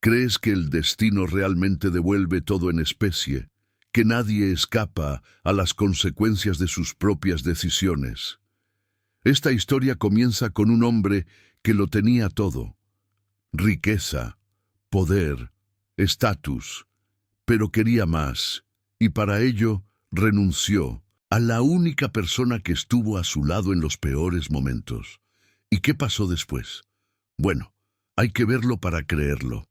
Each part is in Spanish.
¿Crees que el destino realmente devuelve todo en especie? ¿Que nadie escapa a las consecuencias de sus propias decisiones? Esta historia comienza con un hombre que lo tenía todo: riqueza, poder, estatus, pero quería más, y para ello renunció a la única persona que estuvo a su lado en los peores momentos. ¿Y qué pasó después? Bueno, hay que verlo para creerlo.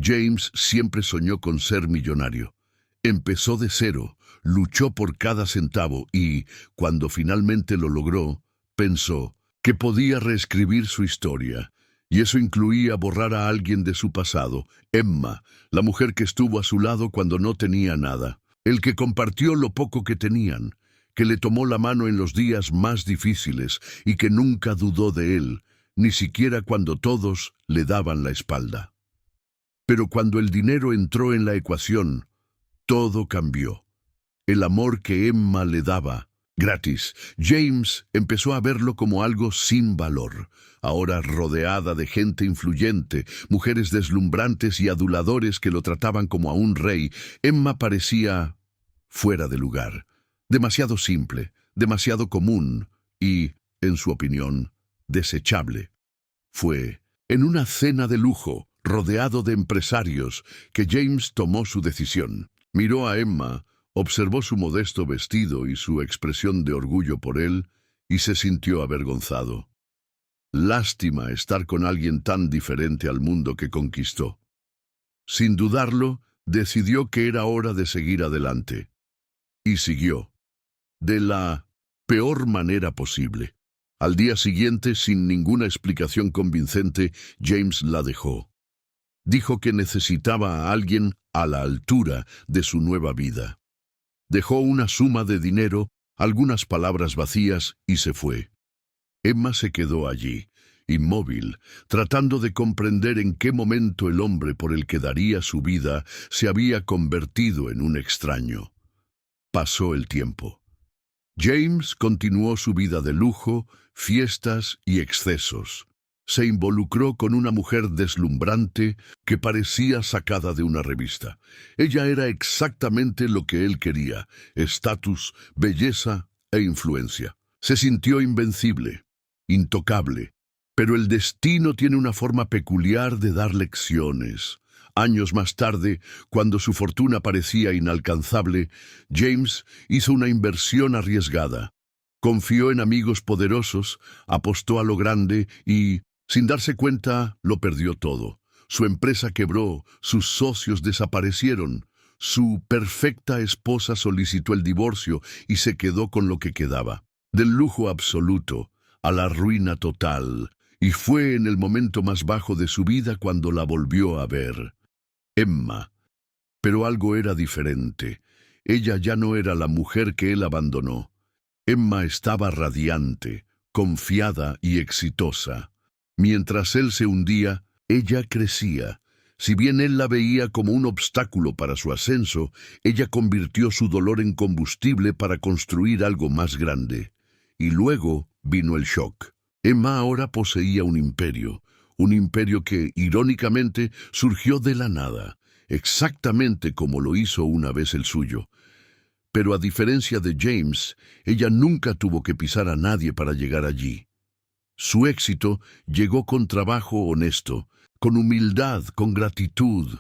James siempre soñó con ser millonario. Empezó de cero, luchó por cada centavo y, cuando finalmente lo logró, pensó que podía reescribir su historia. Y eso incluía borrar a alguien de su pasado: Emma, la mujer que estuvo a su lado cuando no tenía nada, el que compartió lo poco que tenían, que le tomó la mano en los días más difíciles y que nunca dudó de él, ni siquiera cuando todos le daban la espalda. Pero cuando el dinero entró en la ecuación, todo cambió. El amor que Emma le daba, gratis, James empezó a verlo como algo sin valor. Ahora, rodeada de gente influyente, mujeres deslumbrantes y aduladores que lo trataban como a un rey, Emma parecía fuera de lugar, demasiado simple, demasiado común y, en su opinión, desechable. Fue en una cena de lujo, rodeado de empresarios, que James tomó su decisión. Miró a Emma, observó su modesto vestido y su expresión de orgullo por él, y se sintió avergonzado. Lástima estar con alguien tan diferente al mundo que conquistó. Sin dudarlo, decidió que era hora de seguir adelante. Y siguió, de la peor manera posible. Al día siguiente, sin ninguna explicación convincente, James la dejó. Dijo que necesitaba a alguien a la altura de su nueva vida. Dejó una suma de dinero, algunas palabras vacías y se fue. Emma se quedó allí, inmóvil, tratando de comprender en qué momento el hombre por el que daría su vida se había convertido en un extraño. Pasó el tiempo. James continuó su vida de lujo, fiestas y excesos. Se involucró con una mujer deslumbrante que parecía sacada de una revista. Ella era exactamente lo que él quería: estatus, belleza e influencia. Se sintió invencible, intocable, pero el destino tiene una forma peculiar de dar lecciones. Años más tarde, cuando su fortuna parecía inalcanzable, James hizo una inversión arriesgada. Confió en amigos poderosos, apostó a lo grande y, sin darse cuenta, lo perdió todo. Su empresa quebró, sus socios desaparecieron. Su perfecta esposa solicitó el divorcio y se quedó con lo que quedaba. Del lujo absoluto a la ruina total. Y fue en el momento más bajo de su vida cuando la volvió a ver. Emma. Pero algo era diferente. Ella ya no era la mujer que él abandonó. Emma estaba radiante, confiada y exitosa. Mientras él se hundía, ella crecía. Si bien él la veía como un obstáculo para su ascenso, ella convirtió su dolor en combustible para construir algo más grande. Y luego vino el shock. Emma ahora poseía un imperio que, irónicamente, surgió de la nada, exactamente como lo hizo una vez el suyo. Pero a diferencia de James, ella nunca tuvo que pisar a nadie para llegar allí. Su éxito llegó con trabajo honesto, con humildad, con gratitud,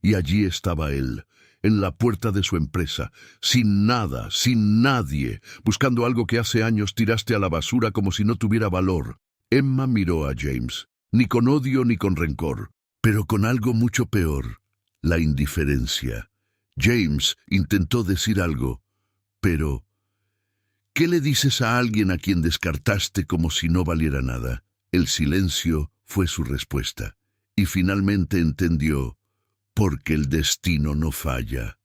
y allí estaba él, en la puerta de su empresa, sin nada, sin nadie, buscando algo que hace años tiraste a la basura como si no tuviera valor. Emma miró a James, ni con odio ni con rencor, pero con algo mucho peor: la indiferencia. James intentó decir algo, pero ¿qué le dices a alguien a quien descartaste como si no valiera nada? El silencio fue su respuesta, y finalmente entendió: porque el destino no falla,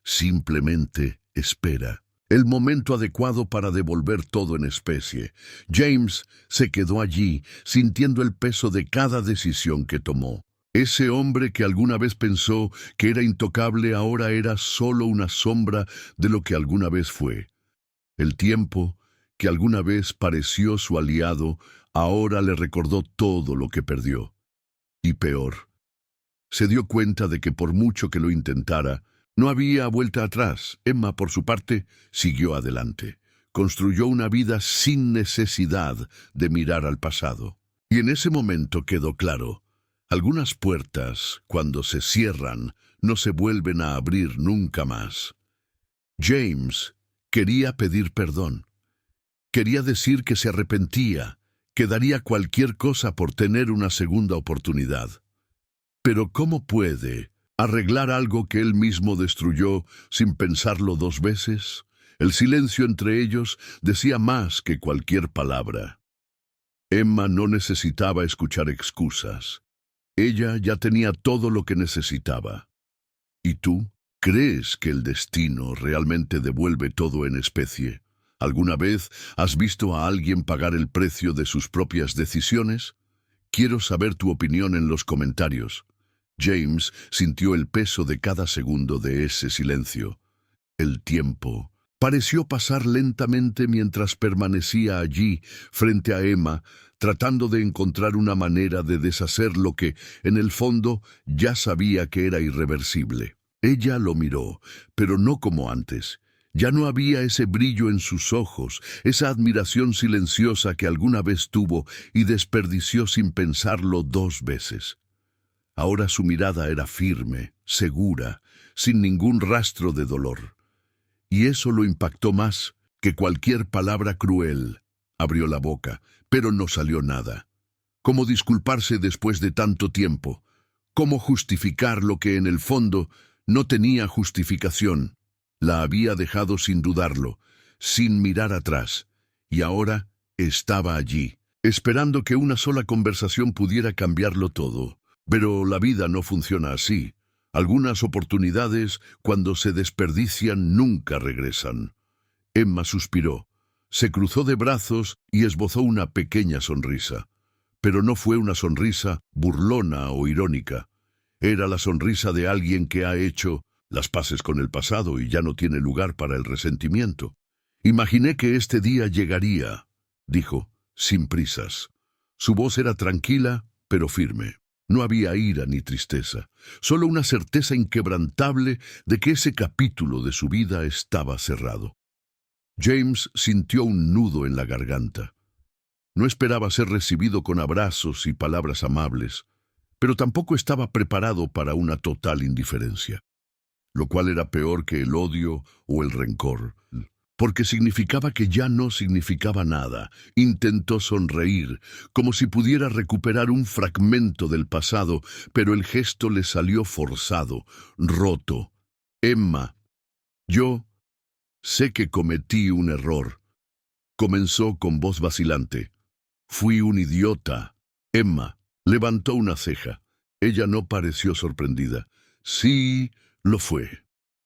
simplemente espera el momento adecuado para devolver todo en especie. James se quedó allí, sintiendo el peso de cada decisión que tomó. Ese hombre que alguna vez pensó que era intocable ahora era solo una sombra de lo que alguna vez fue. El tiempo, que alguna vez pareció su aliado, ahora le recordó todo lo que perdió. Y peor, Se dio cuenta de que por mucho que lo intentara, no había vuelta atrás. Emma, por su parte, siguió adelante. Construyó una vida sin necesidad de mirar al pasado. Y en ese momento quedó claro: algunas puertas, cuando se cierran, no se vuelven a abrir nunca más. James quería pedir perdón. Quería decir que se arrepentía, que daría cualquier cosa por tener una segunda oportunidad. Pero ¿cómo puede arreglar algo que él mismo destruyó sin pensarlo dos veces? El silencio entre ellos decía más que cualquier palabra. Emma no necesitaba escuchar excusas. Ella ya tenía todo lo que necesitaba. ¿Y tú? ¿Crees que el destino realmente devuelve todo en especie? ¿Alguna vez has visto a alguien pagar el precio de sus propias decisiones? Quiero saber tu opinión en los comentarios. James sintió el peso de cada segundo de ese silencio. El tiempo pareció pasar lentamente mientras permanecía allí, frente a Emma, tratando de encontrar una manera de deshacer lo que, en el fondo, ya sabía que era irreversible. Ella lo miró, pero no como antes. Ya no había ese brillo en sus ojos, esa admiración silenciosa que alguna vez tuvo y desperdició sin pensarlo dos veces. Ahora su mirada era firme, segura, sin ningún rastro de dolor. Y eso lo impactó más que cualquier palabra cruel. Abrió la boca, pero no salió nada. ¿Cómo disculparse después de tanto tiempo? ¿Cómo justificar lo que en el fondo no tenía justificación? La había dejado sin dudarlo, sin mirar atrás, y ahora estaba allí, esperando que una sola conversación pudiera cambiarlo todo. Pero la vida no funciona así. Algunas oportunidades, cuando se desperdician, nunca regresan. Emma suspiró, se cruzó de brazos y esbozó una pequeña sonrisa. Pero no fue una sonrisa burlona o irónica. Era la sonrisa de alguien que ha hecho las paces con el pasado y ya no tiene lugar para el resentimiento. Imaginé que este día llegaría, dijo, sin prisas. Su voz era tranquila, pero firme. No había ira ni tristeza, solo una certeza inquebrantable de que ese capítulo de su vida estaba cerrado. James sintió un nudo en la garganta. No esperaba ser recibido con abrazos y palabras amables, pero tampoco estaba preparado para una total indiferencia, lo cual era peor que el odio o el rencor, porque significaba que ya no significaba nada. Intentó sonreír, como si pudiera recuperar un fragmento del pasado, pero el gesto le salió forzado, roto. Emma, yo sé que cometí un error. Comenzó con voz vacilante. Fui un idiota. Emma levantó una ceja. Ella no pareció sorprendida. Sí, lo fue.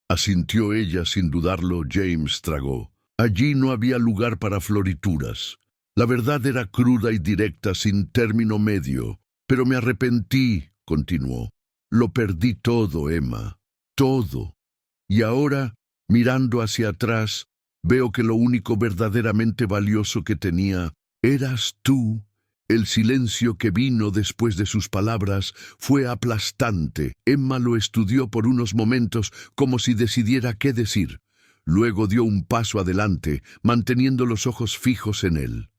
Asintió ella sin dudarlo. James tragó. Allí no había lugar para florituras. La verdad era cruda y directa, sin término medio. Pero me arrepentí, continuó. Lo perdí todo, Emma. Todo. Y ahora, mirando hacia atrás, veo que lo único verdaderamente valioso que tenía eras tú. El silencio que vino después de sus palabras fue aplastante. Emma lo estudió por unos momentos como si decidiera qué decir. Luego dio un paso adelante, manteniendo los ojos fijos en él.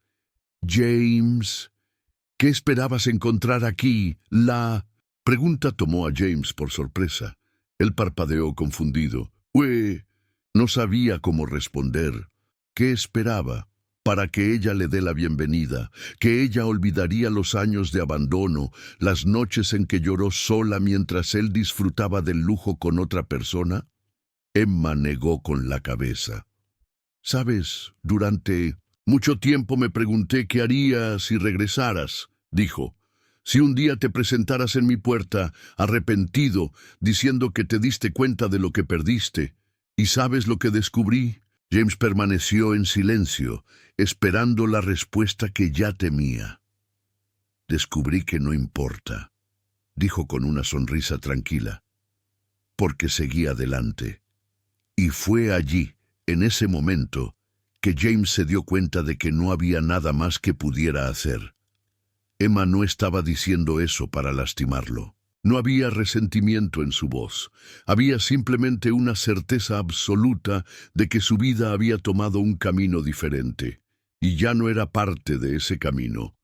James, ¿qué esperabas encontrar aquí? La pregunta tomó a James por sorpresa. Él parpadeó confundido. No sabía cómo responder. ¿Qué esperaba? Para que ella le dé la bienvenida, que ella olvidaría los años de abandono, las noches en que lloró sola mientras él disfrutaba del lujo con otra persona. Emma negó con la cabeza. «Sabes, durante mucho tiempo me pregunté qué harías si regresaras», dijo. «Si un día te presentaras en mi puerta, arrepentido, diciendo que te diste cuenta de lo que perdiste. ¿Y sabes lo que descubrí?» James permaneció en silencio, esperando la respuesta que ya temía. «Descubrí que no importa», dijo con una sonrisa tranquila, porque seguía adelante. Y fue allí, en ese momento, que James se dio cuenta de que no había nada más que pudiera hacer. Emma no estaba diciendo eso para lastimarlo. No había resentimiento en su voz. Había simplemente una certeza absoluta de que su vida había tomado un camino diferente, y ya no era parte de ese camino.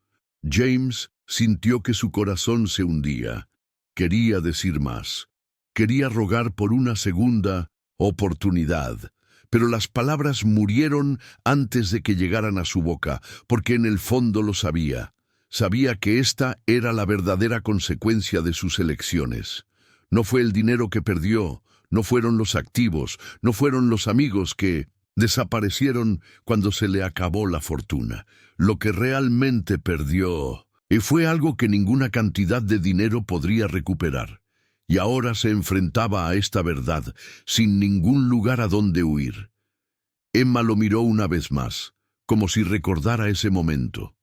James sintió que su corazón se hundía. Quería decir más. Quería rogar por una segunda oportunidad. Pero las palabras murieron antes de que llegaran a su boca, porque en el fondo lo sabía. Sabía que esta era la verdadera consecuencia de sus elecciones. No fue el dinero que perdió, no fueron los activos, no fueron los amigos que desaparecieron cuando se le acabó la fortuna. Lo que realmente perdió, y fue algo que ninguna cantidad de dinero podría recuperar. Y ahora se enfrentaba a esta verdad, sin ningún lugar a donde huir. Emma lo miró una vez más, como si recordara ese momento.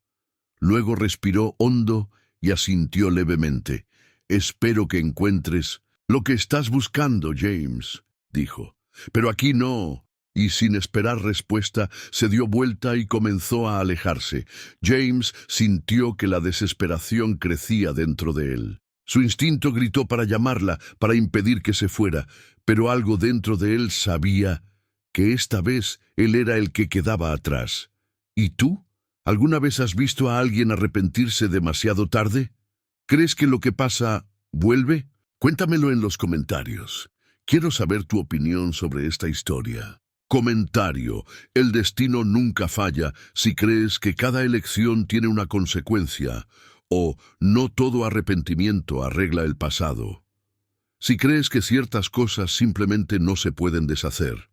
Luego respiró hondo y asintió levemente. «Espero que encuentres lo que estás buscando, James», dijo. «Pero aquí no». Y sin esperar respuesta, se dio vuelta y comenzó a alejarse. James sintió que la desesperación crecía dentro de él. Su instinto gritó para llamarla, para impedir que se fuera, pero algo dentro de él sabía que esta vez él era el que quedaba atrás. ¿Y tú? ¿Alguna vez has visto a alguien arrepentirse demasiado tarde? ¿Crees que lo que pasa vuelve? Cuéntamelo en los comentarios. Quiero saber tu opinión sobre esta historia. Comentario: el destino nunca falla si crees que cada elección tiene una consecuencia, o no todo arrepentimiento arregla el pasado. Si crees que ciertas cosas simplemente no se pueden deshacer.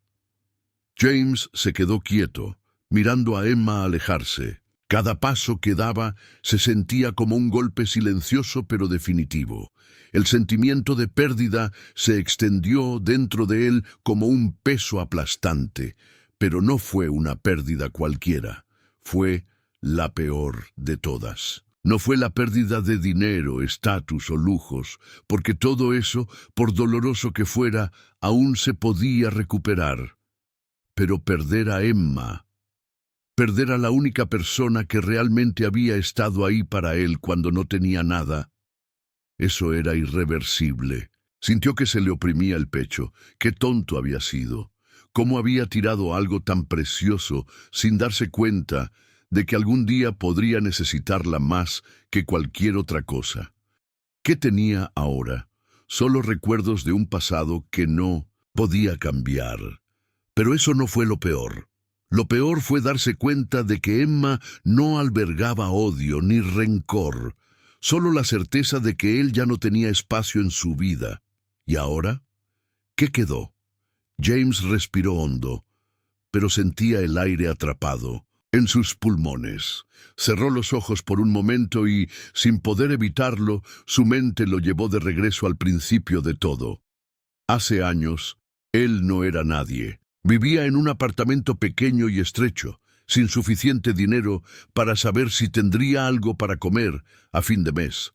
James se quedó quieto, mirando a Emma alejarse. Cada paso que daba se sentía como un golpe silencioso pero definitivo. El sentimiento de pérdida se extendió dentro de él como un peso aplastante, pero no fue una pérdida cualquiera. Fue la peor de todas. No fue la pérdida de dinero, estatus o lujos, porque todo eso, por doloroso que fuera, aún se podía recuperar. Pero perder a Emma, perder a la única persona que realmente había estado ahí para él cuando no tenía nada, eso era irreversible. Sintió que se le oprimía el pecho. Qué tonto había sido. Cómo había tirado algo tan precioso sin darse cuenta de que algún día podría necesitarla más que cualquier otra cosa. ¿Qué tenía ahora? Solo recuerdos de un pasado que no podía cambiar. Pero eso no fue lo peor. Lo peor fue darse cuenta de que Emma no albergaba odio ni rencor, solo la certeza de que él ya no tenía espacio en su vida. ¿Y ahora? ¿Qué quedó? James respiró hondo, pero sentía el aire atrapado en sus pulmones. Cerró los ojos por un momento y, sin poder evitarlo, su mente lo llevó de regreso al principio de todo. Hace años, él no era nadie. Vivía en un apartamento pequeño y estrecho, sin suficiente dinero para saber si tendría algo para comer a fin de mes.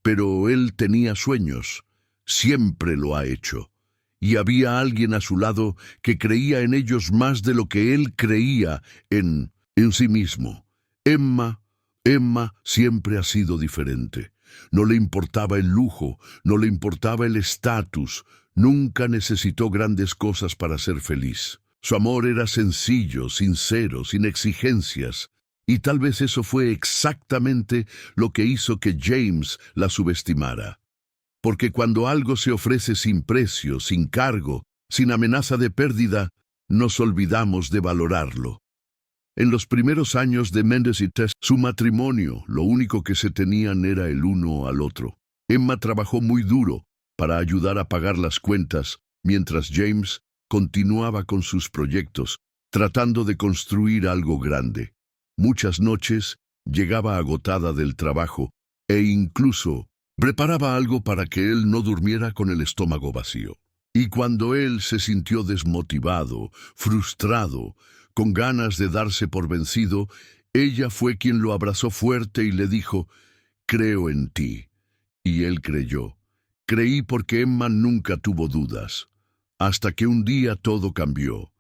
Pero él tenía sueños, siempre lo ha hecho, y había alguien a su lado que creía en ellos más de lo que él creía en sí mismo. Emma siempre ha sido diferente. No le importaba el lujo, no le importaba el estatus, nunca necesitó grandes cosas para ser feliz. Su amor era sencillo, sincero, sin exigencias, y tal vez eso fue exactamente lo que hizo que James la subestimara. Porque cuando algo se ofrece sin precio, sin cargo, sin amenaza de pérdida, nos olvidamos de valorarlo. En los primeros años de Mendes y Tess, su matrimonio, lo único que se tenían era el uno al otro. Emma trabajó muy duro para ayudar a pagar las cuentas, mientras James continuaba con sus proyectos, tratando de construir algo grande. Muchas noches llegaba agotada del trabajo e incluso preparaba algo para que él no durmiera con el estómago vacío. Y cuando él se sintió desmotivado, frustrado, con ganas de darse por vencido, ella fue quien lo abrazó fuerte y le dijo: «Creo en ti». Y él creyó. Creí porque Emma nunca tuvo dudas. Hasta que un día todo cambió.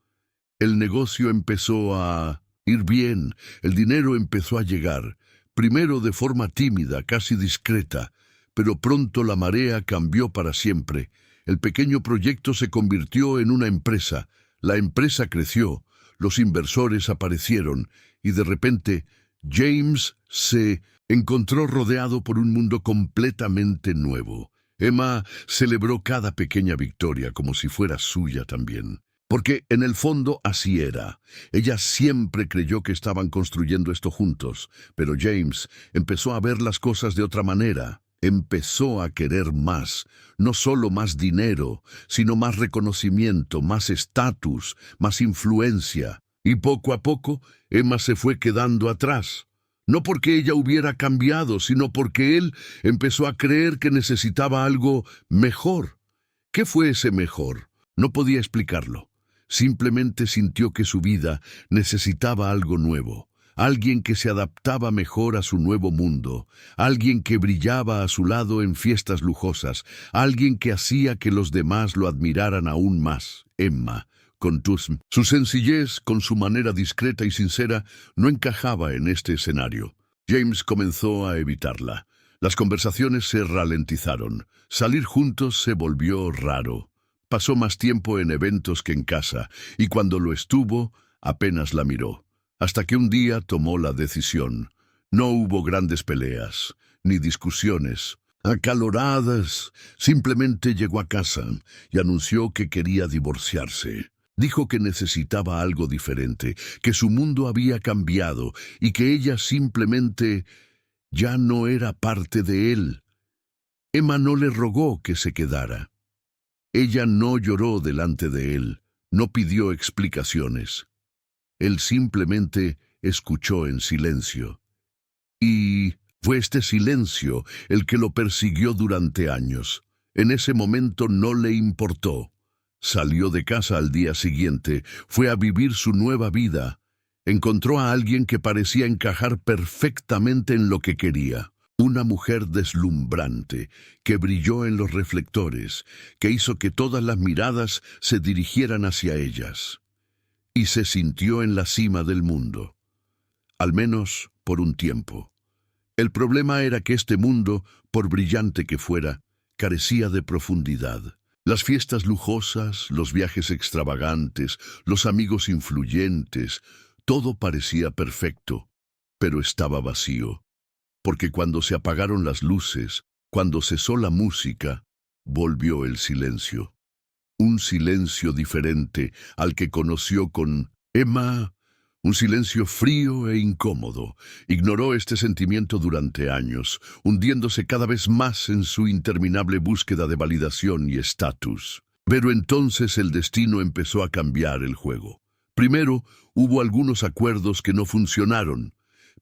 El negocio empezó a ir bien, el dinero empezó a llegar, primero de forma tímida, casi discreta, pero pronto la marea cambió para siempre. El pequeño proyecto se convirtió en una empresa. La empresa creció, los inversores aparecieron y de repente James se encontró rodeado por un mundo completamente nuevo. Emma celebró cada pequeña victoria como si fuera suya también. Porque en el fondo así era. Ella siempre creyó que estaban construyendo esto juntos, pero James empezó a ver las cosas de otra manera. Empezó a querer más, no solo más dinero, sino más reconocimiento, más estatus, más influencia. Y poco a poco, Emma se fue quedando atrás. No porque ella hubiera cambiado, sino porque él empezó a creer que necesitaba algo mejor. ¿Qué fue ese mejor? No podía explicarlo. Simplemente sintió que su vida necesitaba algo nuevo. Alguien que se adaptaba mejor a su nuevo mundo, alguien que brillaba a su lado en fiestas lujosas, alguien que hacía que los demás lo admiraran aún más. Emma, su sencillez, con su manera discreta y sincera, no encajaba en este escenario. James comenzó a evitarla. Las conversaciones se ralentizaron. Salir juntos se volvió raro. Pasó más tiempo en eventos que en casa, y cuando lo estuvo, apenas la miró. Hasta que un día tomó la decisión. No hubo grandes peleas, ni discusiones acaloradas. Simplemente llegó a casa y anunció que quería divorciarse. Dijo que necesitaba algo diferente, que su mundo había cambiado y que ella simplemente ya no era parte de él. Emma no le rogó que se quedara. Ella no lloró delante de él, no pidió explicaciones. Él simplemente escuchó en silencio. Y fue este silencio el que lo persiguió durante años. En ese momento no le importó. Salió de casa al día siguiente, fue a vivir su nueva vida. Encontró a alguien que parecía encajar perfectamente en lo que quería. Una mujer deslumbrante, que brilló en los reflectores, que hizo que todas las miradas se dirigieran hacia ellas. Y se sintió en la cima del mundo, al menos por un tiempo. El problema era que este mundo, por brillante que fuera, carecía de profundidad. Las fiestas lujosas, los viajes extravagantes, los amigos influyentes, todo parecía perfecto, pero estaba vacío. Porque cuando se apagaron las luces, cuando cesó la música, volvió el silencio. Un silencio diferente al que conoció con Emma, un silencio frío e incómodo. Ignoró este sentimiento durante años, hundiéndose cada vez más en su interminable búsqueda de validación y estatus. Pero entonces el destino empezó a cambiar el juego. Primero, hubo algunos acuerdos que no funcionaron,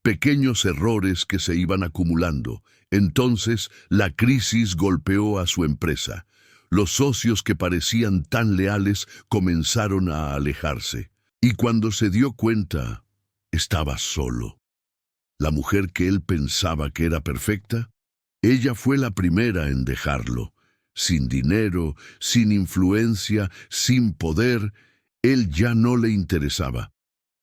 pequeños errores que se iban acumulando. Entonces, la crisis golpeó a su empresa. Los socios que parecían tan leales comenzaron a alejarse. Y cuando se dio cuenta, estaba solo. La mujer que él pensaba que era perfecta, ella fue la primera en dejarlo. Sin dinero, sin influencia, sin poder, él ya no le interesaba.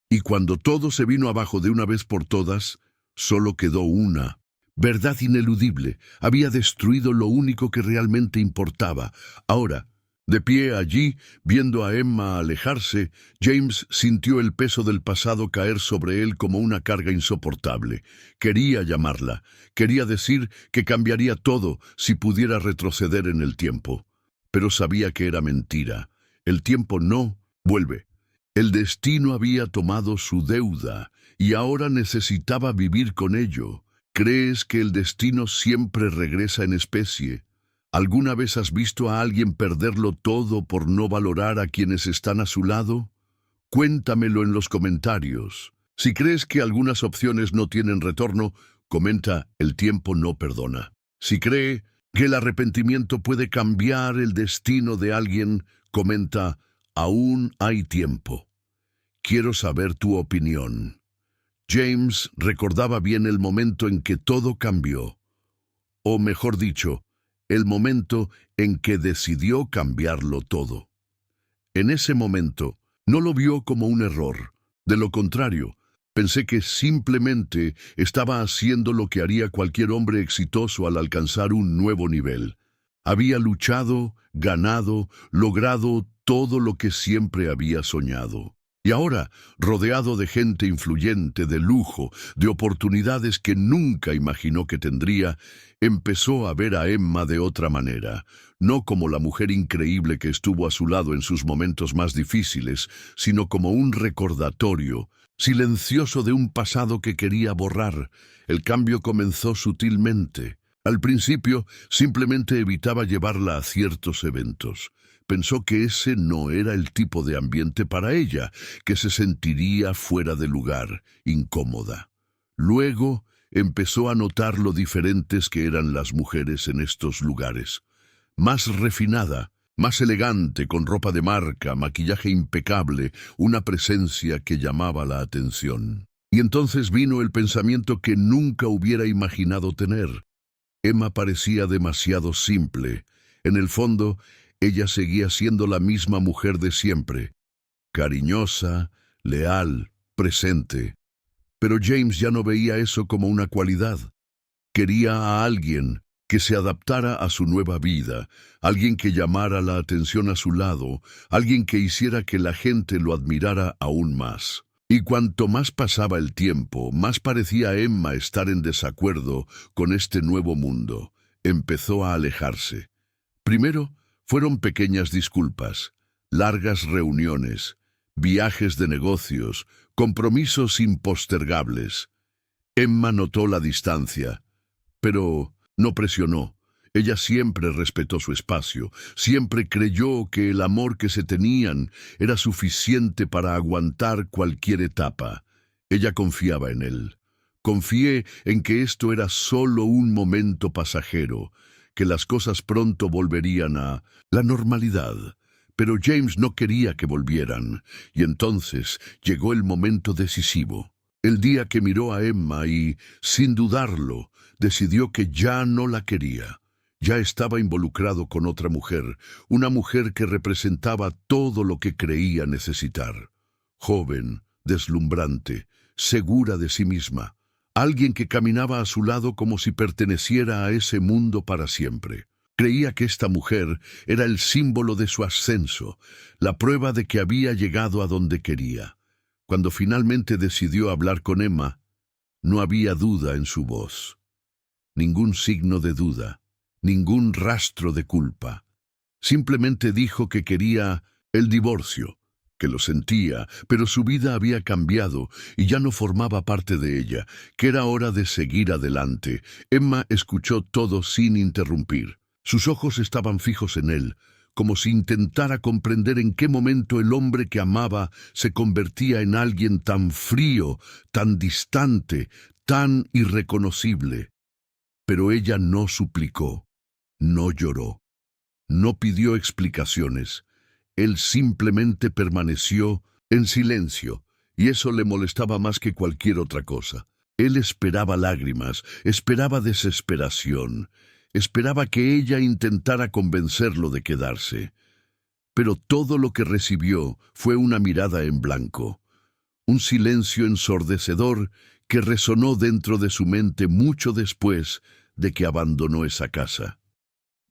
Y cuando todo se vino abajo de una vez por todas, solo quedó una verdad ineludible. Había destruido lo único que realmente importaba. Ahora, de pie allí, viendo a Emma alejarse, James sintió el peso del pasado caer sobre él como una carga insoportable. Quería llamarla, quería decir que cambiaría todo si pudiera retroceder en el tiempo. Pero sabía que era mentira. El tiempo no vuelve. El destino había tomado su deuda y ahora necesitaba vivir con ello. ¿Crees que el destino siempre regresa en especie? ¿Alguna vez has visto a alguien perderlo todo por no valorar a quienes están a su lado? Cuéntamelo en los comentarios. Si crees que algunas opciones no tienen retorno, comenta "el tiempo no perdona". Si cree que el arrepentimiento puede cambiar el destino de alguien, comenta "aún hay tiempo". Quiero saber tu opinión. James recordaba bien el momento en que todo cambió. O mejor dicho, el momento en que decidió cambiarlo todo. En ese momento, no lo vio como un error. De lo contrario, Pensé que simplemente estaba haciendo lo que haría cualquier hombre exitoso al alcanzar un nuevo nivel. Había luchado, ganado, logrado todo lo que siempre había soñado. Y ahora, rodeado de gente influyente, de lujo, de oportunidades que nunca imaginó que tendría, empezó a ver a Emma de otra manera, no como la mujer increíble que estuvo a su lado en sus momentos más difíciles, sino como un recordatorio silencioso de un pasado que quería borrar. El cambio comenzó sutilmente. Al principio, simplemente evitaba llevarla a ciertos eventos. Pensó que ese no era el tipo de ambiente para ella, que se sentiría fuera de lugar, incómoda. Luego empezó a notar lo diferentes que eran las mujeres en estos lugares. Más refinada, más elegante, con ropa de marca, maquillaje impecable, una presencia que llamaba la atención. Y entonces vino el pensamiento que nunca hubiera imaginado tener. Emma parecía demasiado simple. En el fondo, ella seguía siendo la misma mujer de siempre, cariñosa, leal, presente. Pero James ya no veía eso como una cualidad. Quería a alguien que se adaptara a su nueva vida, alguien que llamara la atención a su lado, alguien que hiciera que la gente lo admirara aún más. Y cuanto más pasaba el tiempo, más parecía Emma estar en desacuerdo con este nuevo mundo. Empezó a alejarse. Primero, fueron pequeñas disculpas, largas reuniones, viajes de negocios, compromisos impostergables. Emma notó la distancia, pero no presionó. Ella siempre respetó su espacio, siempre creyó que el amor que se tenían era suficiente para aguantar cualquier etapa. Ella confiaba en él. Confié en que esto era solo un momento pasajero, que las cosas pronto volverían a la normalidad. Pero James no quería que volvieran, y entonces llegó el momento decisivo. El día que miró a Emma y, sin dudarlo, decidió que ya no la quería. Ya estaba involucrado con otra mujer, una mujer que representaba todo lo que creía necesitar. Joven, deslumbrante, segura de sí misma. Alguien que caminaba a su lado como si perteneciera a ese mundo para siempre. Creía que esta mujer era el símbolo de su ascenso, la prueba de que había llegado a donde quería. Cuando finalmente decidió hablar con Emma, no había duda en su voz. Ningún signo de duda, ningún rastro de culpa. Simplemente dijo que quería el divorcio, que lo sentía, pero su vida había cambiado y ya no formaba parte de ella, que era hora de seguir adelante. Emma escuchó todo sin interrumpir. Sus ojos estaban fijos en él, como si intentara comprender en qué momento el hombre que amaba se convertía en alguien tan frío, tan distante, tan irreconocible. Pero ella no suplicó, no lloró, no pidió explicaciones. Él simplemente permaneció en silencio, y eso le molestaba más que cualquier otra cosa. Él esperaba lágrimas, esperaba desesperación, esperaba que ella intentara convencerlo de quedarse. Pero todo lo que recibió fue una mirada en blanco, un silencio ensordecedor que resonó dentro de su mente mucho después de que abandonó esa casa.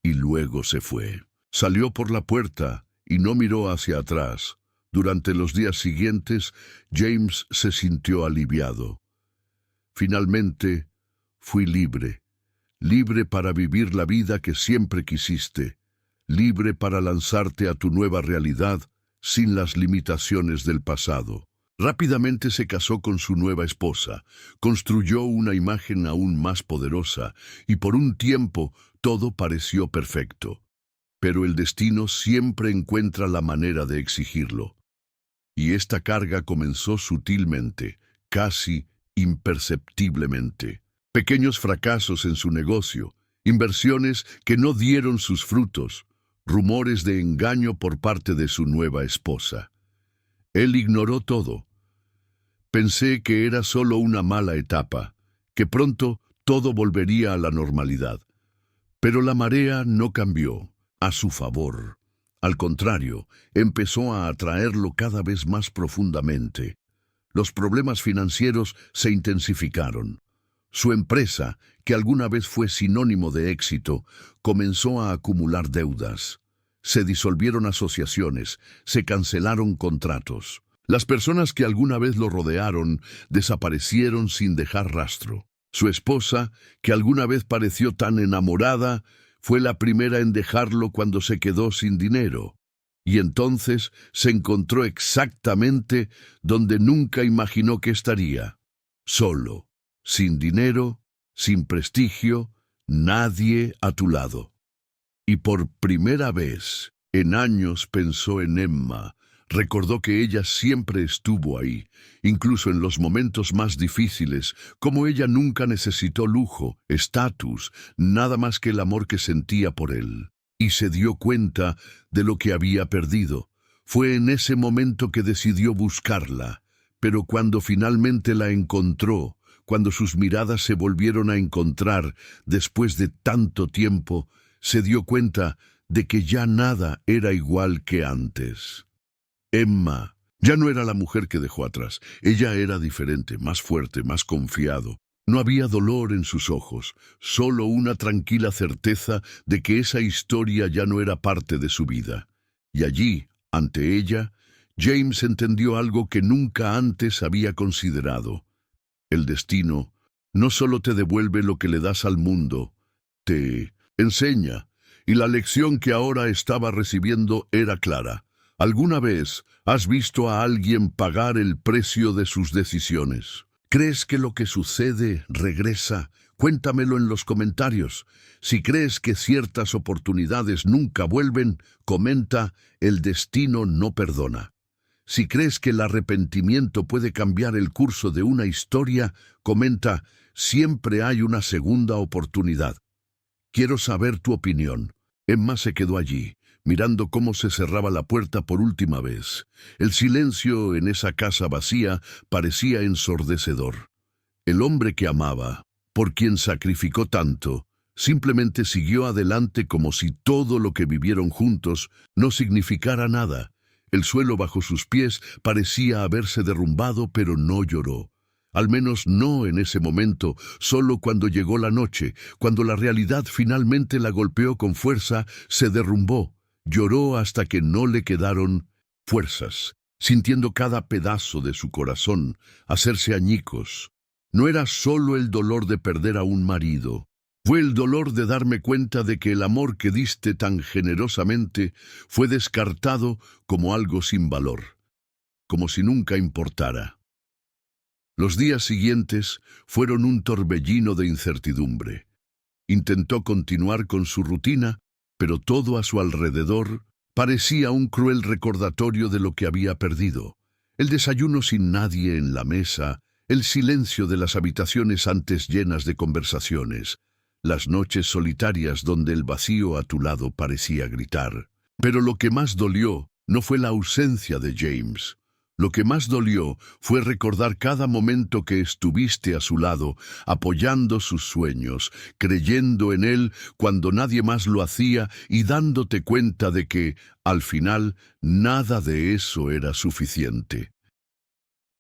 Y luego se fue. Salió por la puerta y no miró hacia atrás. Durante los días siguientes, James se sintió aliviado. Finalmente, fui libre. Libre para vivir la vida que siempre quisiste. Libre para lanzarte a tu nueva realidad sin las limitaciones del pasado. Rápidamente se casó con su nueva esposa, construyó una imagen aún más poderosa, y por un tiempo todo pareció perfecto. Pero el destino siempre encuentra la manera de exigirlo. Y esta carga comenzó sutilmente, casi imperceptiblemente. Pequeños fracasos en su negocio, inversiones que no dieron sus frutos, rumores de engaño por parte de su nueva esposa. Él ignoró todo. Pensé que era solo una mala etapa, que pronto todo volvería a la normalidad. Pero la marea no cambió a su favor. Al contrario, empezó a atraerlo cada vez más profundamente. Los problemas financieros se intensificaron. Su empresa, que alguna vez fue sinónimo de éxito, comenzó a acumular deudas. Se disolvieron asociaciones, se cancelaron contratos. Las personas que alguna vez lo rodearon desaparecieron sin dejar rastro. Su esposa, que alguna vez pareció tan enamorada, fue la primera en dejarlo cuando se quedó sin dinero. Y entonces se encontró exactamente donde nunca imaginó que estaría. Solo, sin dinero, sin prestigio, nadie a tu lado. Y por primera vez en años pensó en Emma. Recordó que ella siempre estuvo ahí, incluso en los momentos más difíciles, como ella nunca necesitó lujo, estatus, nada más que el amor que sentía por él. Y se dio cuenta de lo que había perdido. Fue en ese momento que decidió buscarla, pero cuando finalmente la encontró, cuando sus miradas se volvieron a encontrar después de tanto tiempo, se dio cuenta de que ya nada era igual que antes. Emma ya no era la mujer que dejó atrás. Ella era diferente, más fuerte, más confiado. No había dolor en sus ojos, solo una tranquila certeza de que esa historia ya no era parte de su vida. Y allí, ante ella, James entendió algo que nunca antes había considerado. El destino no solo te devuelve lo que le das al mundo, te enseña, y la lección que ahora estaba recibiendo era clara. ¿Alguna vez has visto a alguien pagar el precio de sus decisiones? ¿Crees que lo que sucede regresa? Cuéntamelo en los comentarios. Si crees que ciertas oportunidades nunca vuelven, comenta, el destino no perdona. Si crees que el arrepentimiento puede cambiar el curso de una historia, comenta, siempre hay una segunda oportunidad. Quiero saber tu opinión. Emma se quedó allí, mirando cómo se cerraba la puerta por última vez. El silencio en esa casa vacía parecía ensordecedor. El hombre que amaba, por quien sacrificó tanto, simplemente siguió adelante como si todo lo que vivieron juntos no significara nada. El suelo bajo sus pies parecía haberse derrumbado, pero no lloró. Al menos no en ese momento, solo cuando llegó la noche, cuando la realidad finalmente la golpeó con fuerza, se derrumbó. Lloró hasta que no le quedaron fuerzas, sintiendo cada pedazo de su corazón hacerse añicos. No era solo el dolor de perder a un marido, fue el dolor de darme cuenta de que el amor que diste tan generosamente fue descartado como algo sin valor, como si nunca importara. Los días siguientes fueron un torbellino de incertidumbre. Intentó continuar con su rutina, pero todo a su alrededor parecía un cruel recordatorio de lo que había perdido. El desayuno sin nadie en la mesa, el silencio de las habitaciones antes llenas de conversaciones, las noches solitarias donde el vacío a tu lado parecía gritar. Pero lo que más dolió no fue la ausencia de James. Lo que más dolió fue recordar cada momento que estuviste a su lado, apoyando sus sueños, creyendo en él cuando nadie más lo hacía y dándote cuenta de que, al final, nada de eso era suficiente.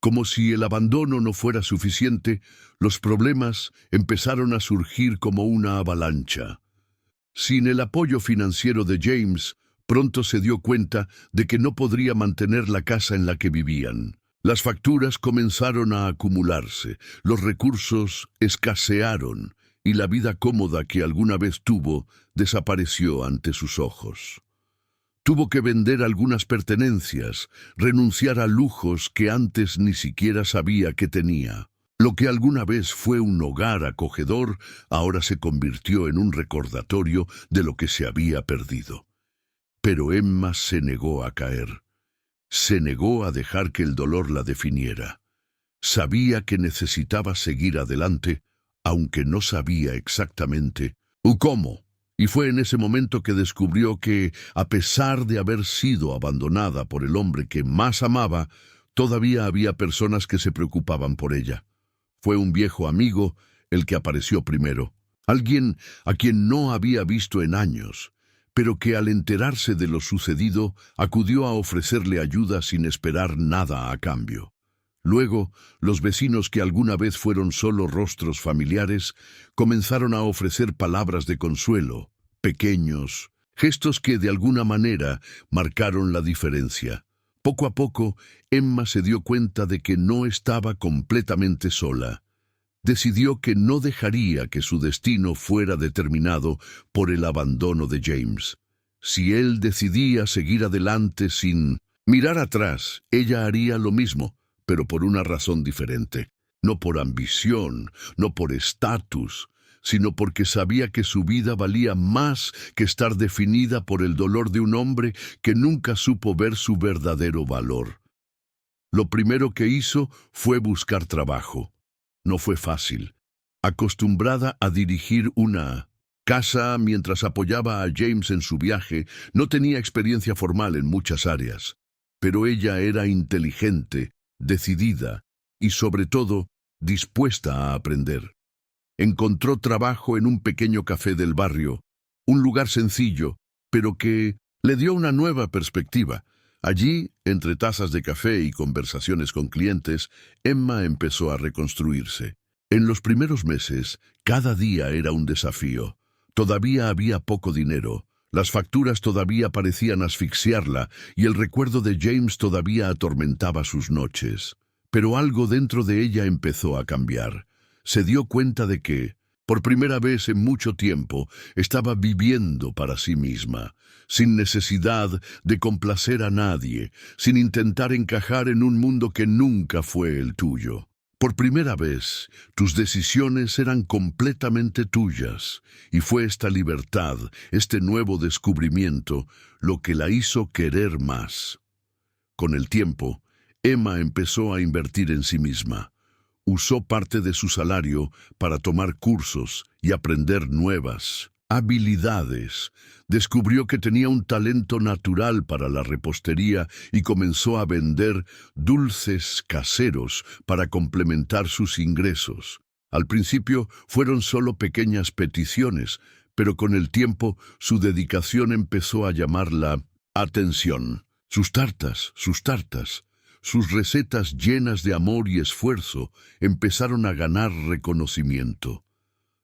Como si el abandono no fuera suficiente, los problemas empezaron a surgir como una avalancha. Sin el apoyo financiero de James, pronto se dio cuenta de que no podría mantener la casa en la que vivían. Las facturas comenzaron a acumularse, los recursos escasearon y la vida cómoda que alguna vez tuvo desapareció ante sus ojos. Tuvo que vender algunas pertenencias, renunciar a lujos que antes ni siquiera sabía que tenía. Lo que alguna vez fue un hogar acogedor, ahora se convirtió en un recordatorio de lo que se había perdido. Pero Emma se negó a caer. Se negó a dejar que el dolor la definiera. Sabía que necesitaba seguir adelante, aunque no sabía exactamente cómo. Y fue en ese momento que descubrió que, a pesar de haber sido abandonada por el hombre que más amaba, todavía había personas que se preocupaban por ella. Fue un viejo amigo el que apareció primero, alguien a quien no había visto en años, pero que al enterarse de lo sucedido acudió a ofrecerle ayuda sin esperar nada a cambio. Luego, los vecinos que alguna vez fueron solo rostros familiares comenzaron a ofrecer palabras de consuelo, pequeños, gestos que de alguna manera marcaron la diferencia. Poco a poco, Emma se dio cuenta de que no estaba completamente sola. Decidió que no dejaría que su destino fuera determinado por el abandono de James. Si él decidía seguir adelante sin mirar atrás, ella haría lo mismo, pero por una razón diferente. No por ambición, no por estatus, sino porque sabía que su vida valía más que estar definida por el dolor de un hombre que nunca supo ver su verdadero valor. Lo primero que hizo fue buscar trabajo. No fue fácil. Acostumbrada a dirigir una casa mientras apoyaba a James en su viaje, no tenía experiencia formal en muchas áreas. Pero ella era inteligente, decidida y, sobre todo, dispuesta a aprender. Encontró trabajo en un pequeño café del barrio, un lugar sencillo, pero que le dio una nueva perspectiva. Allí, entre tazas de café y conversaciones con clientes, Emma empezó a reconstruirse. En los primeros meses, cada día era un desafío. Todavía había poco dinero, las facturas todavía parecían asfixiarla y el recuerdo de James todavía atormentaba sus noches. Pero algo dentro de ella empezó a cambiar. Se dio cuenta de que, por primera vez en mucho tiempo, estaba viviendo para sí misma, sin necesidad de complacer a nadie, sin intentar encajar en un mundo que nunca fue el tuyo. Por primera vez, tus decisiones eran completamente tuyas, y fue esta libertad, este nuevo descubrimiento, lo que la hizo querer más. Con el tiempo, Emma empezó a invertir en sí misma. Usó parte de su salario para tomar cursos y aprender nuevas habilidades. Descubrió que tenía un talento natural para la repostería y comenzó a vender dulces caseros para complementar sus ingresos. Al principio fueron solo pequeñas peticiones, pero con el tiempo su dedicación empezó a llamar la atención. Sus tartas, sus recetas llenas de amor y esfuerzo empezaron a ganar reconocimiento.